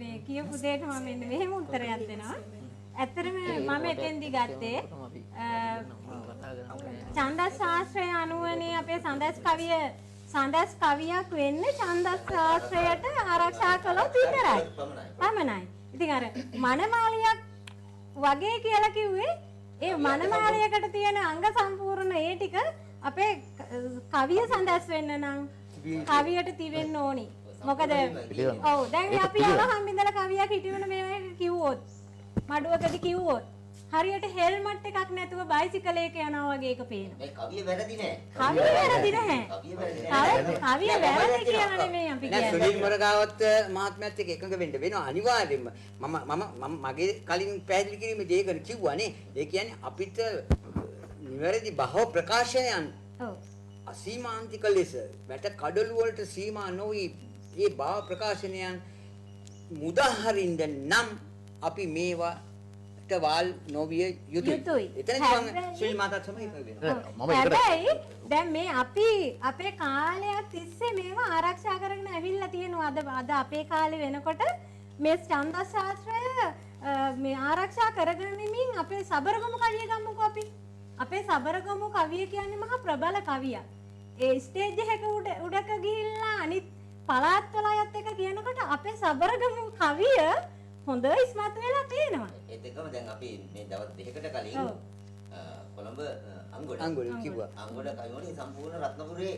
මේ කියපු දෙයට මම මෙන්න මෙහෙම උත්තරයක් දෙනවා. ඇත්තටම මම එතෙන්දි ගත්තේ ඡන්දස් ශාස්ත්‍රය අනුවනේ අපේ සඳස් කවියක් වෙන්නේ ඡන්දස් ශාස්ත්‍රයට ආරක්ෂා කළොත් විතරයි. පමණයි. ඉතින් අර මනමාලියක් වගේ කියලා කිව්වේ ඒ මනමාලයකට තියෙන අංග සම්පූර්ණ ඒ ටික අපේ කවිය සඳස් වෙන්න නම් කවියට තිබෙන්න ඕනි. මොකද ඔව් දැන් අපි යවහන් බින්දලා කවියක් හිටවන මේ කිව්වොත් මඩුවකදී කිව්වොත් හරියට හෙල්මට් එකක් නැතුව බයිසිකලයක යනවා වගේ එක පේනවා. මේ කවිය වැරදි නෑ. කවිය වැරදි නැහැ. කවිය වැරදි නෑ. කවිය වැරදි කියලා නෙමෙයි අපි නෑ කියන්නේ. සුනිල් මොරගාවත් මහත්මයාත් එක්ක එකඟ වෙන්න වෙනවා අනිවාර්යෙන්ම. මම මගේ කලින් පැහැදිලි කිරීමේදී ඒක කිව්වානේ. ඒ කියන්නේ අපිට නිවැරදි බහව ප්‍රකාශනයන් ඔව්. අසීමාන්තික ලෙස වැට කඩළු වලට සීමා නොවි මේ භාව ප්‍රකාශනයන් මුදාහරින්න නම් අපි මේවට වාල් නොවිය යුතුයි. එතනදී මම සුනිල් මාතාත් සමග එකඟ වෙනවා. හැබැයි දැන් මේ අපි අපේ කාලයක් තිස්සේ මේවා ආරක්ෂා කරගෙන ඇවිල්ලා තියෙනවා. අද අපේ කාලේ වෙනකොට මේ ඡන්දස් ශාස්ත්‍රය මේ ආරක්ෂා කරගෙන ඉමින් අපේ සබරගමු කවිය ගමුකෝ අපි. අපේ සබරගමු කවිය කියන්නේ මහා ප්‍රබල කවියක්. ඒ ස්ටේජ් එකක උඩක ගිහිල්ලා අනිත් පළාත්වල අයත් එක කියනකොට අපේ සබරගමු කවිය හොඳ ඉස්මතු වෙලා තියෙනවා. ඒ දෙකම දැන් අපි මේ දවස් දෙකකට කලින් කොළඹ අංගොඩ කිව්වා. අංගොඩ කවිවලින් සම්පූර්ණ රත්නපුරේ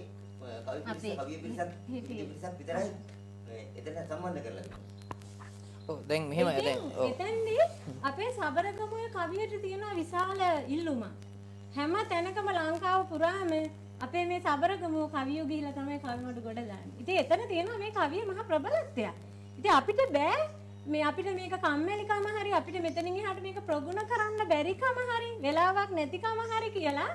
කවිය පිරිසක් විතරයි එතන සම්බන්ධ කරලා තියෙනවා. ඔව් දැන් මෙහෙමයි දැන් ඔව් එතෙන්දී අපේ සබරගමුවේ කවියට තියෙන විශාල ඉල්ලුමක්. හැම තැනකම ලංකාව පුරාම අපේ මේ සබරගමුව කවියෝ ගිහිලා තමයි කවිමඩු ගොඩ දාන්නේ. ඉතින් එතන තියෙනවා මේ කවිය මහා ප්‍රබලත්වයක්. ඉතින් අපිට බෑ මේ අපිට මේක කම්මැලිකම හරි අපිට මෙතනින් එහාට මේක ප්‍රගුණ කරන්න බැරිකම හරි වෙලාවක් නැතිකම හරි කියලා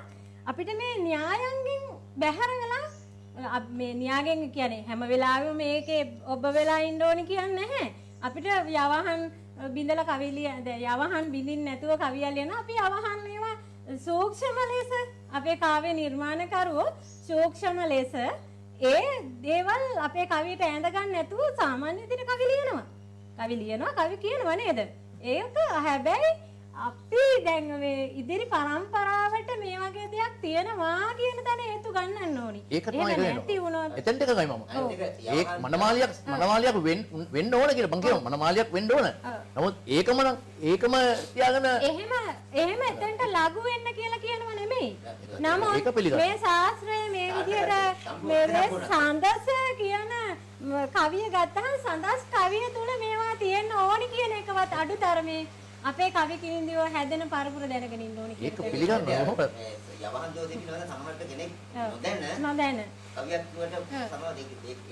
අපිට මේ න්‍යායන්ගෙන් බැහැර වෙලා මේ න්‍යායෙන් කියන්නේ හැම වෙලාවෙම මේකේ ඔබ වෙලා ඉන්න ඕනි කියන්නේ නැහැ. අපිට යවහන් බින්දලා කවිලිය යවහන් බින්දින් නැතුව කවිය ලියන අපි යවහන් ඒවා සූක්ෂම ලෙස අපේ කාව්‍ය නිර්මාණකරුවෝ සූක්ෂම ලෙස ඒ දේවල් අපේ කවියට ඇඳ ගන්න නැතුව සාමාන්‍ය විදිහට කවි ලියනවා. කවි ලියනවා කවි කියනවා නේද? ඒක හැබැයි අපි දැන් මේ ඉදිරි පරම්පරාවට මේ වගේ දෙයක් තියෙනවා කියන තැන හේතු ගන්නන්න ඕනි. ඒකට මම නැති වුණොත් එතෙන්ට එකයි මම. ඒ මනමාලියක් වෙන්න ඕන කියලා මම කියනවා. මනමාලියක් වෙන්න ඕන. නමුත් ඒකම තියාගෙන එහෙම එතෙන්ට ලඝු වෙන්න කියලා කියනව නෙමෙයි. නමුත් මේ ශාස්ත්‍රයේ මේ විදිහට මේ සඳස් කියන කවිය ගත්තහම සඳස් කවිය තුල මේවා තියෙන්න ඕනි කියන එකවත් අඩුතරමේ අපේ කවි කිරින්දියෝ හැදෙන පරපුර දැනගෙන ඉන්න ඕනි ඒක පිළිගන්නවා මොකද? යවහන් ජෝති පිළිබඳ සමහරට කෙනෙක් නොදැන කවියක් නුවට සමහර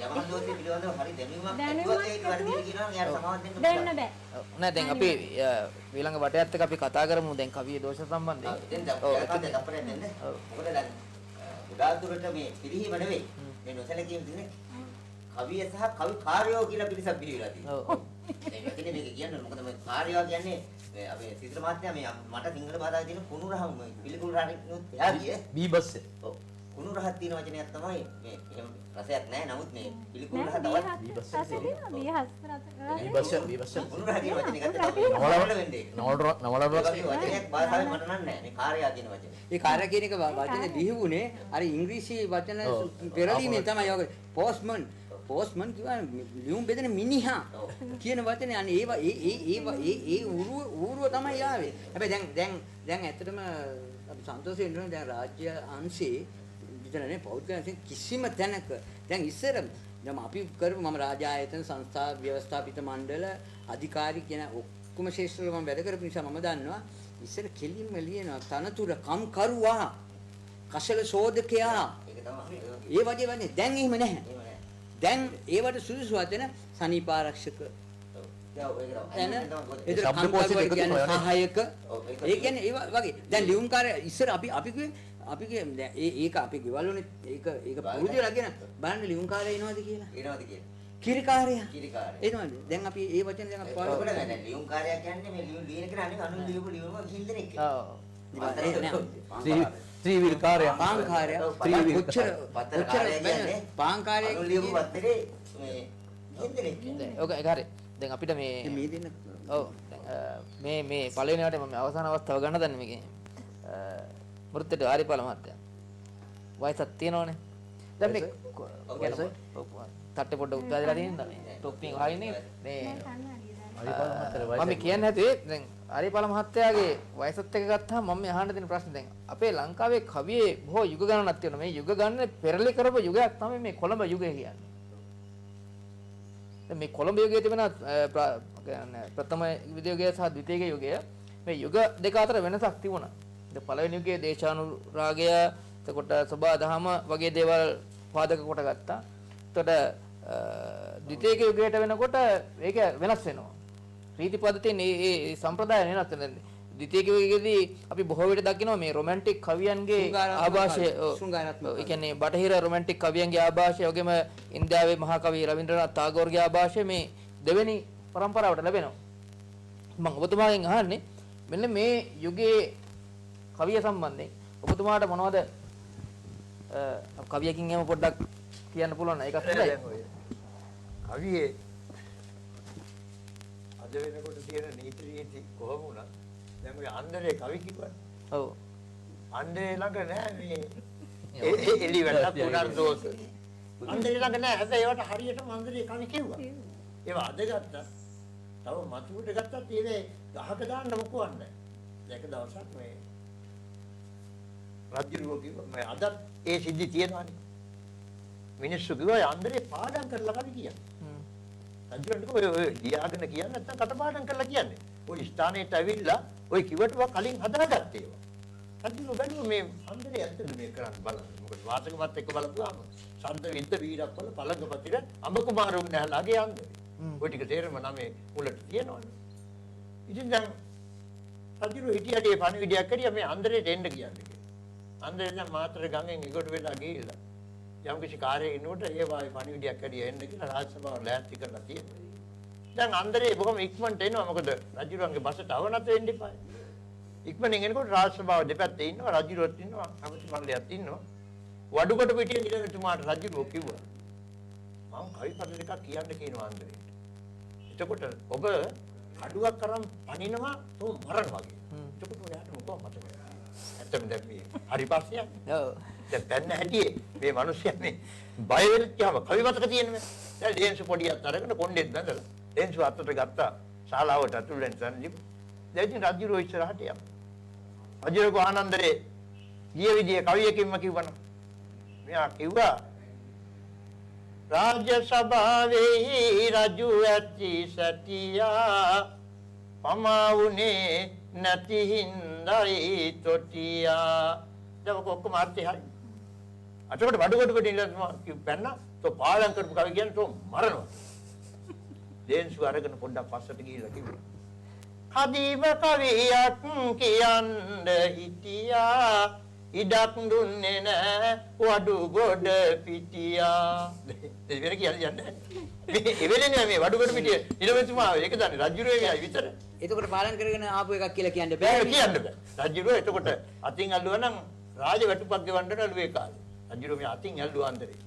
යවහන් ජෝති පිළිබඳව හරි දැනීමක් ඇතුවත් ඒක වැඩි කියනවා යාර සමාවෙන්න දෙන්න බෑ. නෑ දැන් අපි ඊළඟ වටයත් එක්ක අපි කතා කරමු දැන් කවියේ දෝෂ සම්බන්ධයෙන්. දැන් අපිට දෙන්න. මොකද දැන් ගොඩාක් දුරට මේ පිළිහිම නෙවෙයි. මේ නොසලකීම දිනේ කවිය සහ කවි කාර්යෝ කියලා පිරිසක් බිහිවිලා තියෙනවා. ඔව්. ඒක වචනේ මේක කියන්නේ මොකද මේ කාර්යෝ කියන්නේ අපේ සිතර මාත්‍යා මේ මට සිංහල භාෂාවේ තියෙන කුණුරහම පිළිකුල් රහණිනුත් එහා ගියේ. බීබස්. ඔව්. කුණුරහක් තියෙන වචනයක් තමයි මේ එහෙම රසයක් නැහැ. නමුත් මේ පිළිකුල් රහ තවත් බීබස්. කුණුරහ කියන වචනේ ගත්තා තමයි නවල වෙන්නේ. නවල වචනයක් භාෂාවේ මට නෑ මේ කාර්යය කියන වචනේ. ඒ කාර්ය කියන එක වචනේ බිහිවුනේ අර ඉංග්‍රීසි වචන පෙරලීමෙන් තමයි ඔය පෝස්ට්මන් කියවන ලියුම් බෙදෙන මිනිහා කියන වචනේ අනේ ඒ ඌරුව තමයි ආවේ. හැබැයි දැන් ඇත්තටම අපි සන්තෝෂ වෙන්න ඕනේ දැන් රාජ්‍ය අංශේ විතරනේ පෞද්ගලික අංශේ කිසිම තැනක දැන් ඉස්සර දැන් අපි කරපු මම රාජ්‍ය ආයතන සංස්ථා ව්‍යවස්ථාපිත මණ්ඩල අධිකාරී කියන ඔක්කොම ශේෂ්ත්‍රවල මම වැඩ කරපු නිසා මම දන්නවා ඉස්සර කෙලින්ම ලියනවා තනතුර කම්කරුවා කසල ශෝධකයා ඒ වගේ වන්නේ දැන් එහෙම නැහැ. දැන් ඒවට සුදුසු වචන සනීපාරක්ෂක ඒතර ශබ්ද කම්පාක කෝෂෙට එකතු කියන්නේ කරනවා නේ. සහායක ඒ කියන්නේ ඒ වගේ දැන් ලියුම්කාරය ඉස්සර අපි කිව්වේ දැන් ඒක අපි ගෙවල් වනේ ඒක පුරුදු වෙලාගෙන බලන්න ලියුම්කාරය එනවද කියලා එනවාද කියලා. කිරිකාරයා කිරිකාරය. එනවද දැන් අපි ඒ වචනේ දැන් අපි පාවිච්චි ඔබට කරන්නේ දැන් ලියුම් කාර්යයක් කියන්නේ මේ ලියුම් ලියන කෙනා නෙවෙයි අනුන් ලියපු ලියුම හින්දෙනෙක්. ඔව් ත්‍රිවිල් කාර්යය. පාංකාරයා කොච්චර පතර කාර්යය කියන්නේ පාංකාරයා අනුන් ලියපු පත්තරේ මේ හින්දෙනෙක්. දැන් ඔක ඒක හරි. දැන් අපිට මේ මේ දෙන්න ඔව් මේ පළවෙනි වටේ මම අවසාන අවස්ථාව ගන්න දන්නේ මේකේ මෘත්තට ආරිපාල මහත්තයා වයසක් තියෙනවනේ දැන් මේ කියන්නේ තට්ටේ පොඩ්ඩ උත්පාදලා තියෙනද මේ ටොප්පින් අහින්නේ මේ මම කියන්න හැදුවේ දැන් ආරිපාල මහත්තයාගේ වයසත් එක්ක ගත්තාම මම අහන්න දෙන ප්‍රශ්නේ දැන් අපේ ලංකාවේ කවියේ බොහෝ යුග ගණනක් තියෙනවා මේ යුග ගණනේ පෙරලි කරපු යුගයක් තමයි මේ කොළඹ යුගය කියන්නේ දැන් මේ කොළඹ යුගයේ තිබෙන ප්‍රථම යුගය සහ ද්විතීයික යුගය මේ යුග දෙක අතර වෙනසක් තිබුණා. ඉතින් පළවෙනි යුගයේ දේශානුරාගය, එතකොට සබා දහම වගේ දේවල් පාදක කොට ගත්තා. එතකොට ද්විතීයික යුගයට වෙනකොට ඒක වෙනස් වෙනවා. රීති පද්ධතියෙන් මේ සම්ප්‍රදාය වෙනස් වෙනවා. ද්විතීයික යුගයේදී අපි බොහෝ විට දකිනවා මේ රොමැන්ටික් කවියන්ගේ ආభాෂය ඒ කියන්නේ බටහිර රොමැන්ටික් කවියන්ගේ ආభాෂය වගේම ඉන්දියාවේ මහා කවි රවීන්ද්‍රනාත් tagore ආభాෂය මේ දෙවෙනි પરම්පරාවට ලැබෙනවා. මම ඔබතුමාගෙන් අහන්නේ මෙන්න මේ යුගයේ කවිය සම්බන්ධයෙන් ඔබතුමාට මොනවද කවියකින් එහෙම පොඩ්ඩක් කියන්න පුළුවන් ඒකත් හොඳයි. කවියේ අද වෙනකොට තියෙන නීති රීති කොහොම වුණත් දැන් මේ අන්දරේ කවි කිව්වනේ. ඔව්. අන්දරේ ළඟ නෑ මේ එලි වැටක් උනර් දෝෂ. අන්දරේ ළඟ නෑ හැබැයි ඒවට හරියටම අන්දරේ කවි කිව්වා. ඒවා අද ගත්තා. තව මතුවට ගත්තත් ඒවේ ගහක දාන්න මොකවත් නෑ. දැන් එක දවසක් මේ රජුරුව කිව්වා මේ අද ඒ සිද්ධි තියෙනවානේ. මිනිස්සු කිව්වා අන්දරේ පාඩම් කරලා කවි කියන්නේ. රජුන්ට ඔය ලියාගෙන කියන්නේ නැත්නම් කටපාඩම් කරලා කියන්නේ. ඔය ස්ථානෙට ඇවිල්ලා ඔය කිව්වට කලින් හදාගත්තේ ඒවා. රජු බැලුවා මේ අන්දරේ ඇත්තද මේ කරන්න බලන්න. මොකද වාසකමත් එක්ක බලපුවාම සද්ද විද්ද වීරක්වල පළඟපතිර අඹ කුමාරුන් නැහලාගේ අන්දරේ. ඔය ටික තේරෙම නමේ මුලට තියෙනවනේ. ඉතින් දැන් රජු හිටියට ඒ පණිවිඩයක් කරියා මේ අන්දරේට එන්න කියන්නේ. අන්දරේ දැන් මාතර ගඟෙන් ඉගොඩ වෙලා ගිහිල්ලා යම් කිසි කාර්යයක ඉන්නකොට ඒ වාගේ පණිවිඩයක් කරියා එන්න කියලා රාජ සභාව ලෑස්ති කරලා තියෙනවා. දැන් අන්දරේ බොහොම ඉක්මනට එනවා මොකද රජුරන්ගේ බසට අවනත වෙන්න එපා. ඉක්මනින් එනකොට රාජ සභාව දෙපැත්තේ ඉන්නවා රජුරොත් ඉන්නවා අමති මණ්ඩලයක් ඉන්නවා. වඩුකොට පිටින් ඉලක්කතුමාට රජුරෝ කිව්වා මම කවි පද දෙකක් කියන්න කියනවා අන්දරේට. එතකොට ඔබ අඩුවක් කරන් පනිනවා තෝ මරණ වගේ. එතකොට ඔයාට මොකක්ද මතක වෙන්නේ? ඇත්තම දැන් මේ හරි පස්සියක්. ඔව්. දැන් පැන්න හැටියේ මේ මිනිස්සයා මේ බය වෙච්චාම කවි මතක තියෙන්නේ. දැන් ලේන්සු පොඩියක් අරගෙන කොණ්ඩෙත් බඳලා ලේන්සු අතට ගත්තා ශාලාවට අතුල්ලෙන් සම්ජි. දැන් ඉතින් රජුරෝ ඉස්සරහට යනවා. රජුරෝ ආනන්දරේ ගිය විදිය කවියකින්ම කිව්වනම් මෙයා කිව්වා රාජ්‍ය සභාවේ රජු ඇති සතියා පමාවුනේ නැති හින්දයි තොටියා දැන් ඔක්කොම අර්ථය හරි අතකොට වඩුකොට පිටින් ඉඳලා කිව්වන්න තෝ පාඩම් කරපු කවි කියන්නේ තෝ මරනවා දේන්සු අරගෙන පොඩ්ඩක් පස්සට ගිහිල්ලා කිව්වා කදීම කවියක් කියන්න හිටියා ඉඩක් දුන්නේ නෑ වඩු ගොඩ පිටියා දෙවියන් කියන්නේ මේ එවෙලනේ මේ වඩු ගොඩ පිටිය ඉලවෙතුමා ඒක දන්නේ රජුරේ විතර එතකොට පාලන කරගෙන ආපු එකක් කියලා කියන්න බෑ බෑ කියන්න බෑ රජුරෝ එතකොට අතින් අල්ලුවා නම් රාජ වැටුපක් ගෙවන්න නළුවේ කාලේ රජුරෝ මේ අතින් ඇල්ලුවා අන්දරේ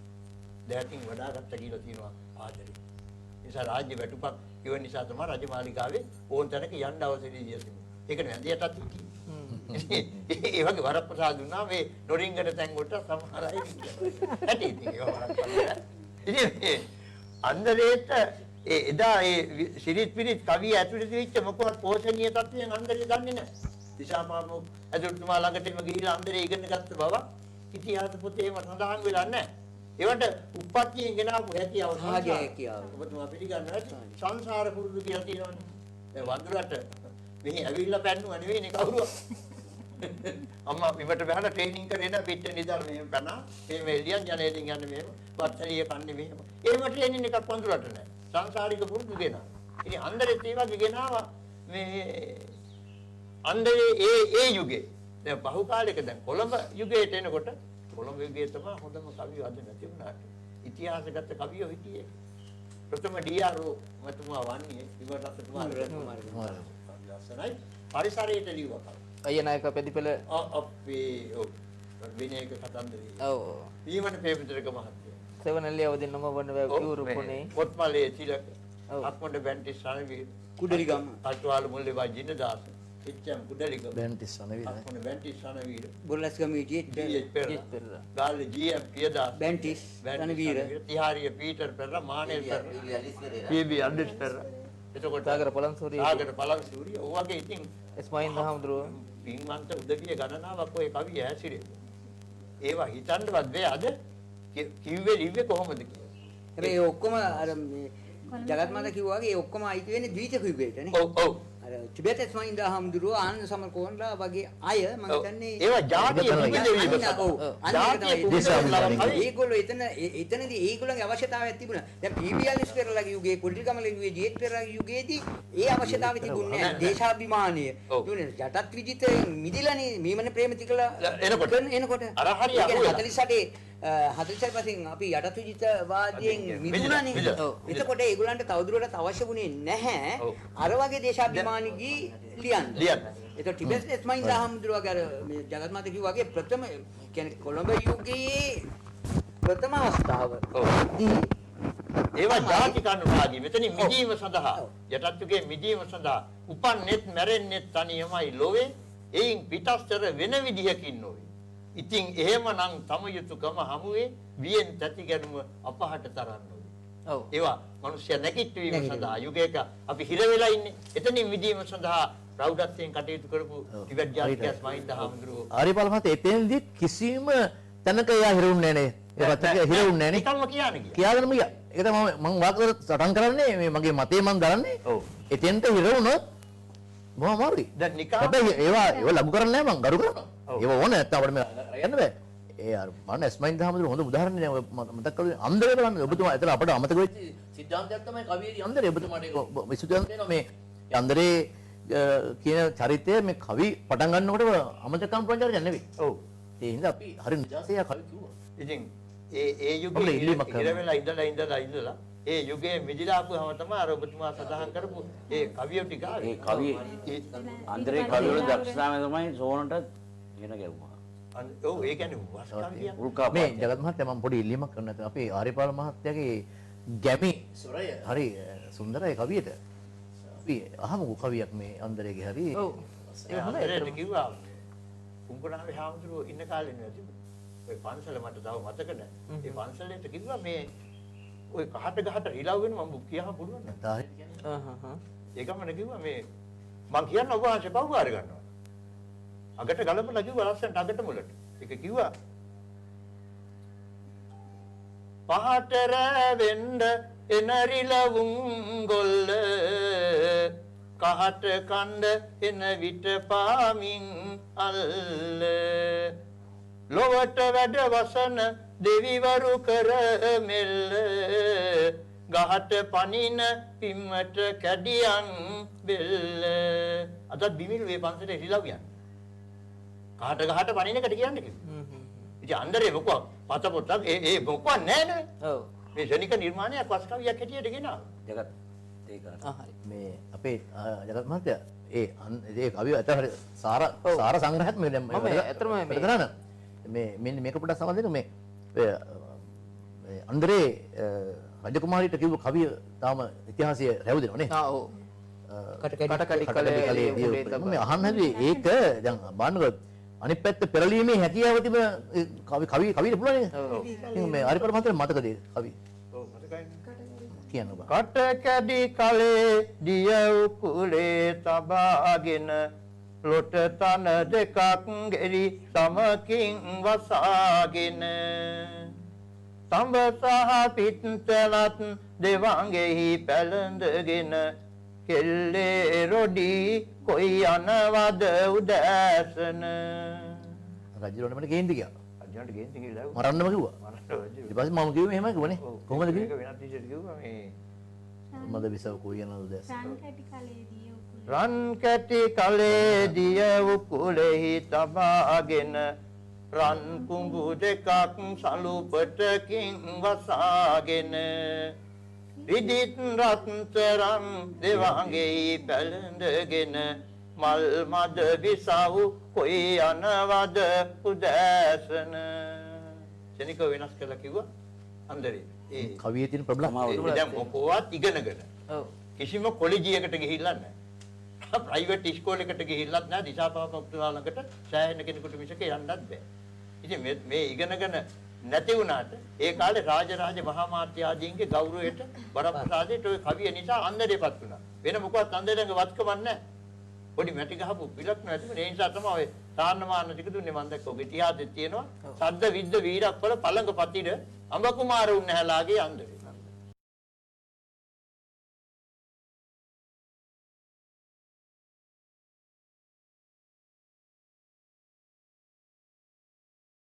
දැතින් වඩාගත්ත කියලා තියෙනවා ආදරේ නිසා රාජ්‍ය වැටුපක් ගෙවන නිසා තමයි රජමාලිගාවේ ඕන් තැනක යන්න අවශ්‍යදී තියෙන්නේ ඒක නෙවෙයි ඇඳයටත් ඒ වගේ වරප්‍රසාද දුන්නා මේ නොරින්ගට තැන් වලට සමහර අය ඇටි ඉතින් ඒක වරප්‍රසාද ඉතින් අන්දරේට එදා ඒ සිරිත් පිරිත් කවිය ඇතුළත වෙච්ච මොකවත් පෝෂණීය තත්ත්වයන් අන්දරේ දන්නේ නැහැ දිසාපාමු ඇතුළතම ළඟටම ගිහිලා අන්දරේ ඉගෙන ගත්ත බව ඉතිහාස පොතේම සඳහන් වෙලා නැහැ ඒවට උප්පත්තියෙන් ගෙනාවු හැකියාව හැකියාව. ඔබතුමා පිළිගන්නවා ඇති සංසාර පුරුදු කියලා තියෙනවනේ දැන් වඳුරට මෙහි ඇවිල්ලා පැන්නුවා නෙවෙයිනේ කවුරුවත් අම්මා බිමට බහලා ට්‍රේනින් කරගෙන පිටේ නිදාලා මෙහෙම පැනා මේ එළියන් ජනේලින් යන්නේ මෙහෙම වත්තලිය කන්නේ මෙහෙම එහෙම ට්‍රේනින් එකක් වඳුරට නැහැ සංසාරික පුරුදු ගෙනා ඉතින් අන්දරේත් ඒ වගේ ගෙනාවා මේ අන්දරේ ඒ යුගයේ දැන් බහු කාලයක දැන් කොළඹ යුගයට එනකොට කොළඹ යුගයේ තමයි හොඳම කවියෝ අද නැති වුණාට ඉතිහාසගත කවියෝ හිටියේ ප්‍රථම ඩී.ආර්.ඕ මතුමා වන්නේ ඉවරසතුමා ලස්සනයි පරිසරයට ලියුවා කවි. අයියා නායක පැදිපෙළ අපේ විනයක කතන්දරේ. ඔව්. ඊවන පේපිතරක මහත්තයා. සෙවනල්ලිය අවදින් නම වන්න කිවුරු පොනේ. පොත්මලේ තිලක අක්මඩ බැන්ටිස් රණවීර කුඩලිගම අට්වාල මුල්ලේ වජිනදාස එච්.එම්. කුඩලිගම බැන්ටිස් රණවීර අක්මඩ බැන්ටිස් රණවීර බොල්ලස්ගම හිටියේ ඩී.එච්. පෙරේරා ගාල්ලේ ජී.එම්. පියදාස බැන්ටිස් රණවීර තිහාරිය පීටර් පෙරේරා මානෙල් පෙරේරා ඇලිස් පෙරේරා පී.බී. අන්ඩිස් පෙරේරා එතකොට සාගර පළන්සූරිය සාගර පළන්සූරිය ඔයගේ ඉතින් එස්මයින් දහම්දුරුව පින්වන්ත උදවිය ගණනාවක් ඔය කවිය හැසිරෙන්නේ ඒවා හිතන්නවත් බෑ අද කිව්වේ ලිව්වේ කොහොමද කියලා. හැබැයි ඒ ඔක්කොම අර මේ ජගත් මාතා කිව්වා වගේ ඒ ඔක්කොම අයිති වෙන්නේ ද්විතක යුගයටනේ. ඔව් ඔව්. අර ටිබෙට් ස්මයින් දහම්දුරුව ආනන්ද සමරකෝන්ලා වගේ අය මම හිතන්නේ ඒවා ජාතිය පුදුජීවීම ඒගොල්ලෝ එතනදී ඒගොල්ලන්ගේ අවශ්‍යතාවයක් තිබුණා. දැන් පීබීඑල්ස් පෙරලාගේ යුගයේ කුඩිල්කමල යුගයේ ජීඑච් පෙරලාගේ යුගයේදී ඒ අවශ්‍යතාවය තිබුණේ නැහැ. දේශාභිමානය. දුන්නේ යටත් විජිත මිදිලානේ මීමන ප්‍රේමතිකලා එනකොට අර හරිය 48 48 පස්සේ අපි යටත් විජිත වාදයෙන් මිදුණානේ. එතකොට ඒගොල්ලන්ට තවදුරටත් අවශ්‍ය වුණේ නැහැ අර වගේ දේශාභිමානී ගී ලියන්න. ඒතකොට ටිබෙට් ස්මයින් දහම්දුරුවගේ අර මේ ජගත් මාතා කිව්වා වගේ ප්‍රථම කියන්නේ කොළඹ යුගයේ ප්‍රථම අවස්ථාව. ඒවා ජාති කණ්ඩායම මෙතනින් මිදීම සඳහා යටත් යුගයේ මිදීම සඳහා උපන්නෙත් මැරෙන්නෙත් තනියමයි ලෝවේ එයින් පිටස්තර වෙන විදිහකින් නොවේ. ඉතින් එහෙමනම් තම යුතුයකම හමුවේ වියෙන් තැති ගැනුම අපහට තරන්න ඕනේ. ඔව්. ඒවා මිනිස්සු නැගිටවීම සඳහා යුගයක අපි හිර වෙලා ඉන්නේ. එතනින් මිදීම සඳහා ප්‍රෞಢත්වයෙන් කටයුතු කරපු ටිබෙට් ජාතිකයස් මහින්ද හාමුදුරුවෝ. ආරියපාල මහත්තයා එතෙන්දී කිසිම තැනක එයා හිරුන්නේ නැහැ නේ. ඒ පත්‍රික හිරුන්නේ නැහැ නේ. නිකම්ම කියන්නේ ගියා. කියාගෙනම ගියා. ඒක තමයි මම වාක්‍යවල සටහන් කරන්නේ මේ මගේ මතේ මම දරන්නේ. ඔව්. එතෙන්ට හිරුණොත් බොහොම අමාරුයි. දැන් නිකම් හැබැයි ඒවා ලඝු කරන්නේ නැහැ මම ගරු කරනවා. ඒවා ඕනේ නැත්නම් අපිට මේ යන්න බෑ. ඒ අර මම ස්මයින් දහමදුර හොඳ උදාහරණයක් නේ මතක් කරගන්න. අන්දරේ බලන්න ඔබතුමා එතන අපිට අමතක වෙච්ච සිද්ධාන්තයක් තමයි කවියේ අන්දරේ ඔබතුමාට ඒක විසුද්ධියක් දෙනවා මේ අන්දරේ කියන චරිතය මේ කවි පටන් ගන්නකොට අමතකම් ප්‍රචාරය නෙවෙයි. ඔව්. ඒ හින්දා අපි හරි නිජාසය කවි කිව්වා. ඉතින් ඒ යුගයේ ඉර වෙලා ඉඳලා ඒ යුගයේ මිදිලාපුවම තමයි අර ඔබතුමා සඳහන් කරපු ඒ කවිය ටික ඒ කවි අන්දරේ කවිවල දක්ෂතාවය තමයි සෝනට ගෙන ගැව්වා. ඔව් ඒ කියන්නේ වස් කවිය. උල්කාපාත. මේ ජගත් මහත්තයා මම පොඩි ඉල්ලීමක් කරන්න නැත්නම් අපේ ආරියපාල මහත්තයාගේ ගැමි ස්වරය හරි සුන්දරයි කවියට. අපි අහමු කවියක් මේ අන්දරේගේ හරි. ඔව්. ඒ හොඳට කිව්වා. කුඹුරාවේ හාමුදුරුවෝ ඉන්න කාලේ නේ ඔය පන්සල මට තව මතක නැහැ. ඒ පන්සලේට කිව්වා මේ ඔය කහට ගහට රිලව් වෙන මම කියහම පුළුවන් නේද? ඒකම කිව්වා මේ මං කියන්න ඔබ වහන්සේ පව්වාර ගන්නවා. අගට ගලපලා කිව්වා ලස්සනට අගට මුලට. ඒක කිව්වා පහට රැවෙන්න එන රිලවුන් ගොල්ල කහට කණ්ඩ එන විට පාමින් අල්ල ලොවට වැඩ වසන දෙවිවරු කර මෙල්ල ගහට පනින පිම්මට කැඩියන් බෙල්ල අදත් බිමිල් වේ පන්සලේ රිලව් යන්නේ කහට ගහට පනින එකට කියන්නේ කිව්වා. ඉතින් අන්දරේ මොකක් පත පොතක් ඒ මොකක් නැහැ නේ. ඔව්. මේ ශනික නිර්මාණයක් වස් කවියක් හැටියට ගෙනාවා. ජගත් ඒක හරි. මේ අපේ ජගත් මහත්තයා ඒ කවිය අතර හරි සාර සංග්‍රහයක් මේ දැන් මම ඇත්තටම මේ කරන මේ මෙන්න මේක පොඩ්ඩක් සමහර දෙන්න මේ අන්දරේ රජකුමාරීට කිව්ව කවිය තාම ඉතිහාසයේ රැවුදෙනව නේ. ආ ඔව්. කටකඩි කලේ මේ අහන්න හැදුවේ ඒක දැන් බලන්නකො අනිත් පැත්ත පෙරලීමේ හැකියාව තිබෙන කවියට පුළුවන් නේද? ඉතින් මේ ආරියපාල මහත්තයා මතකද කවිය? ඔව් මතකයි. කියන්න බා. කට කැඩි කලේ දිය උකුලේ තබාගෙන ලොට තන දෙකක් ගෙරි සමකින් වසාගෙන තඹ සහ පිටතලත් දෙවංගෙහි පැලඳගෙන කෙල්ලේ රොඩි කොයි යනවද උදෑසන රජුරණ මට ගේන්න ගියා. අජන්ට ගෙන්ති කියලා මරන්නම කිව්වා. ඊට පස්සේ මම කිව්වේ මෙහෙමයි කිව්වනේ. කොහොමද කිව්වේ? වෙනත් විදිහට කිව්වා මේ මද විසව කුයනද දැස්. රන් කැටි කලේදී උකුල රන් කැටි කලේදිය උකුලෙහි තබාගෙන රන් කුඹු දෙකක් සලුපටකින් වසාගෙන විදිත් රත්තරන් දෙවඟෙහි පැලඳගෙන මල් මද විසව් කොයි යනවද උදෑසන ශනිකව වෙනස් කළා කිව්වා අන්දරේ ඒ කවියේ තියෙන ප්‍රබලම දැන් මොකවත් ඉගෙනගෙන ඔව් කිසිම කොලෙජියකට ගිහිල්ලා නැහැ ප්‍රයිවට් ඉස්කෝලේකට ගිහිල්ලත් නැහැ දිසාපාම උපුලා ළඟට සෑහෙන කෙනෙකුට මිසක යන්නත් බෑ ඉතින් මේ ඉගෙනගෙන නැති වුණාට ඒ කාලේ රාජරාජ මහා මාත්‍ය ආදීන්ගේ ගෞරවයට බරපතලට ඔය කවිය නිසා අන්දරේපත් වුණා වෙන මොකවත් අන්දරේඟ වත්කමක් නැහැ පොඩි මැටි ගහපු පිලක් නැතිව ඒ නිසා තමයි ඔය සාන්නමාන ටික දුන්නේ මම දැක්ක ඔගේ ඉතිහාසෙත් තියෙනවා සද්ද විද්ද වීරප්පල පළඟ පතිර අඹ කුමාර උන්නහැලාගේ අන්දරේ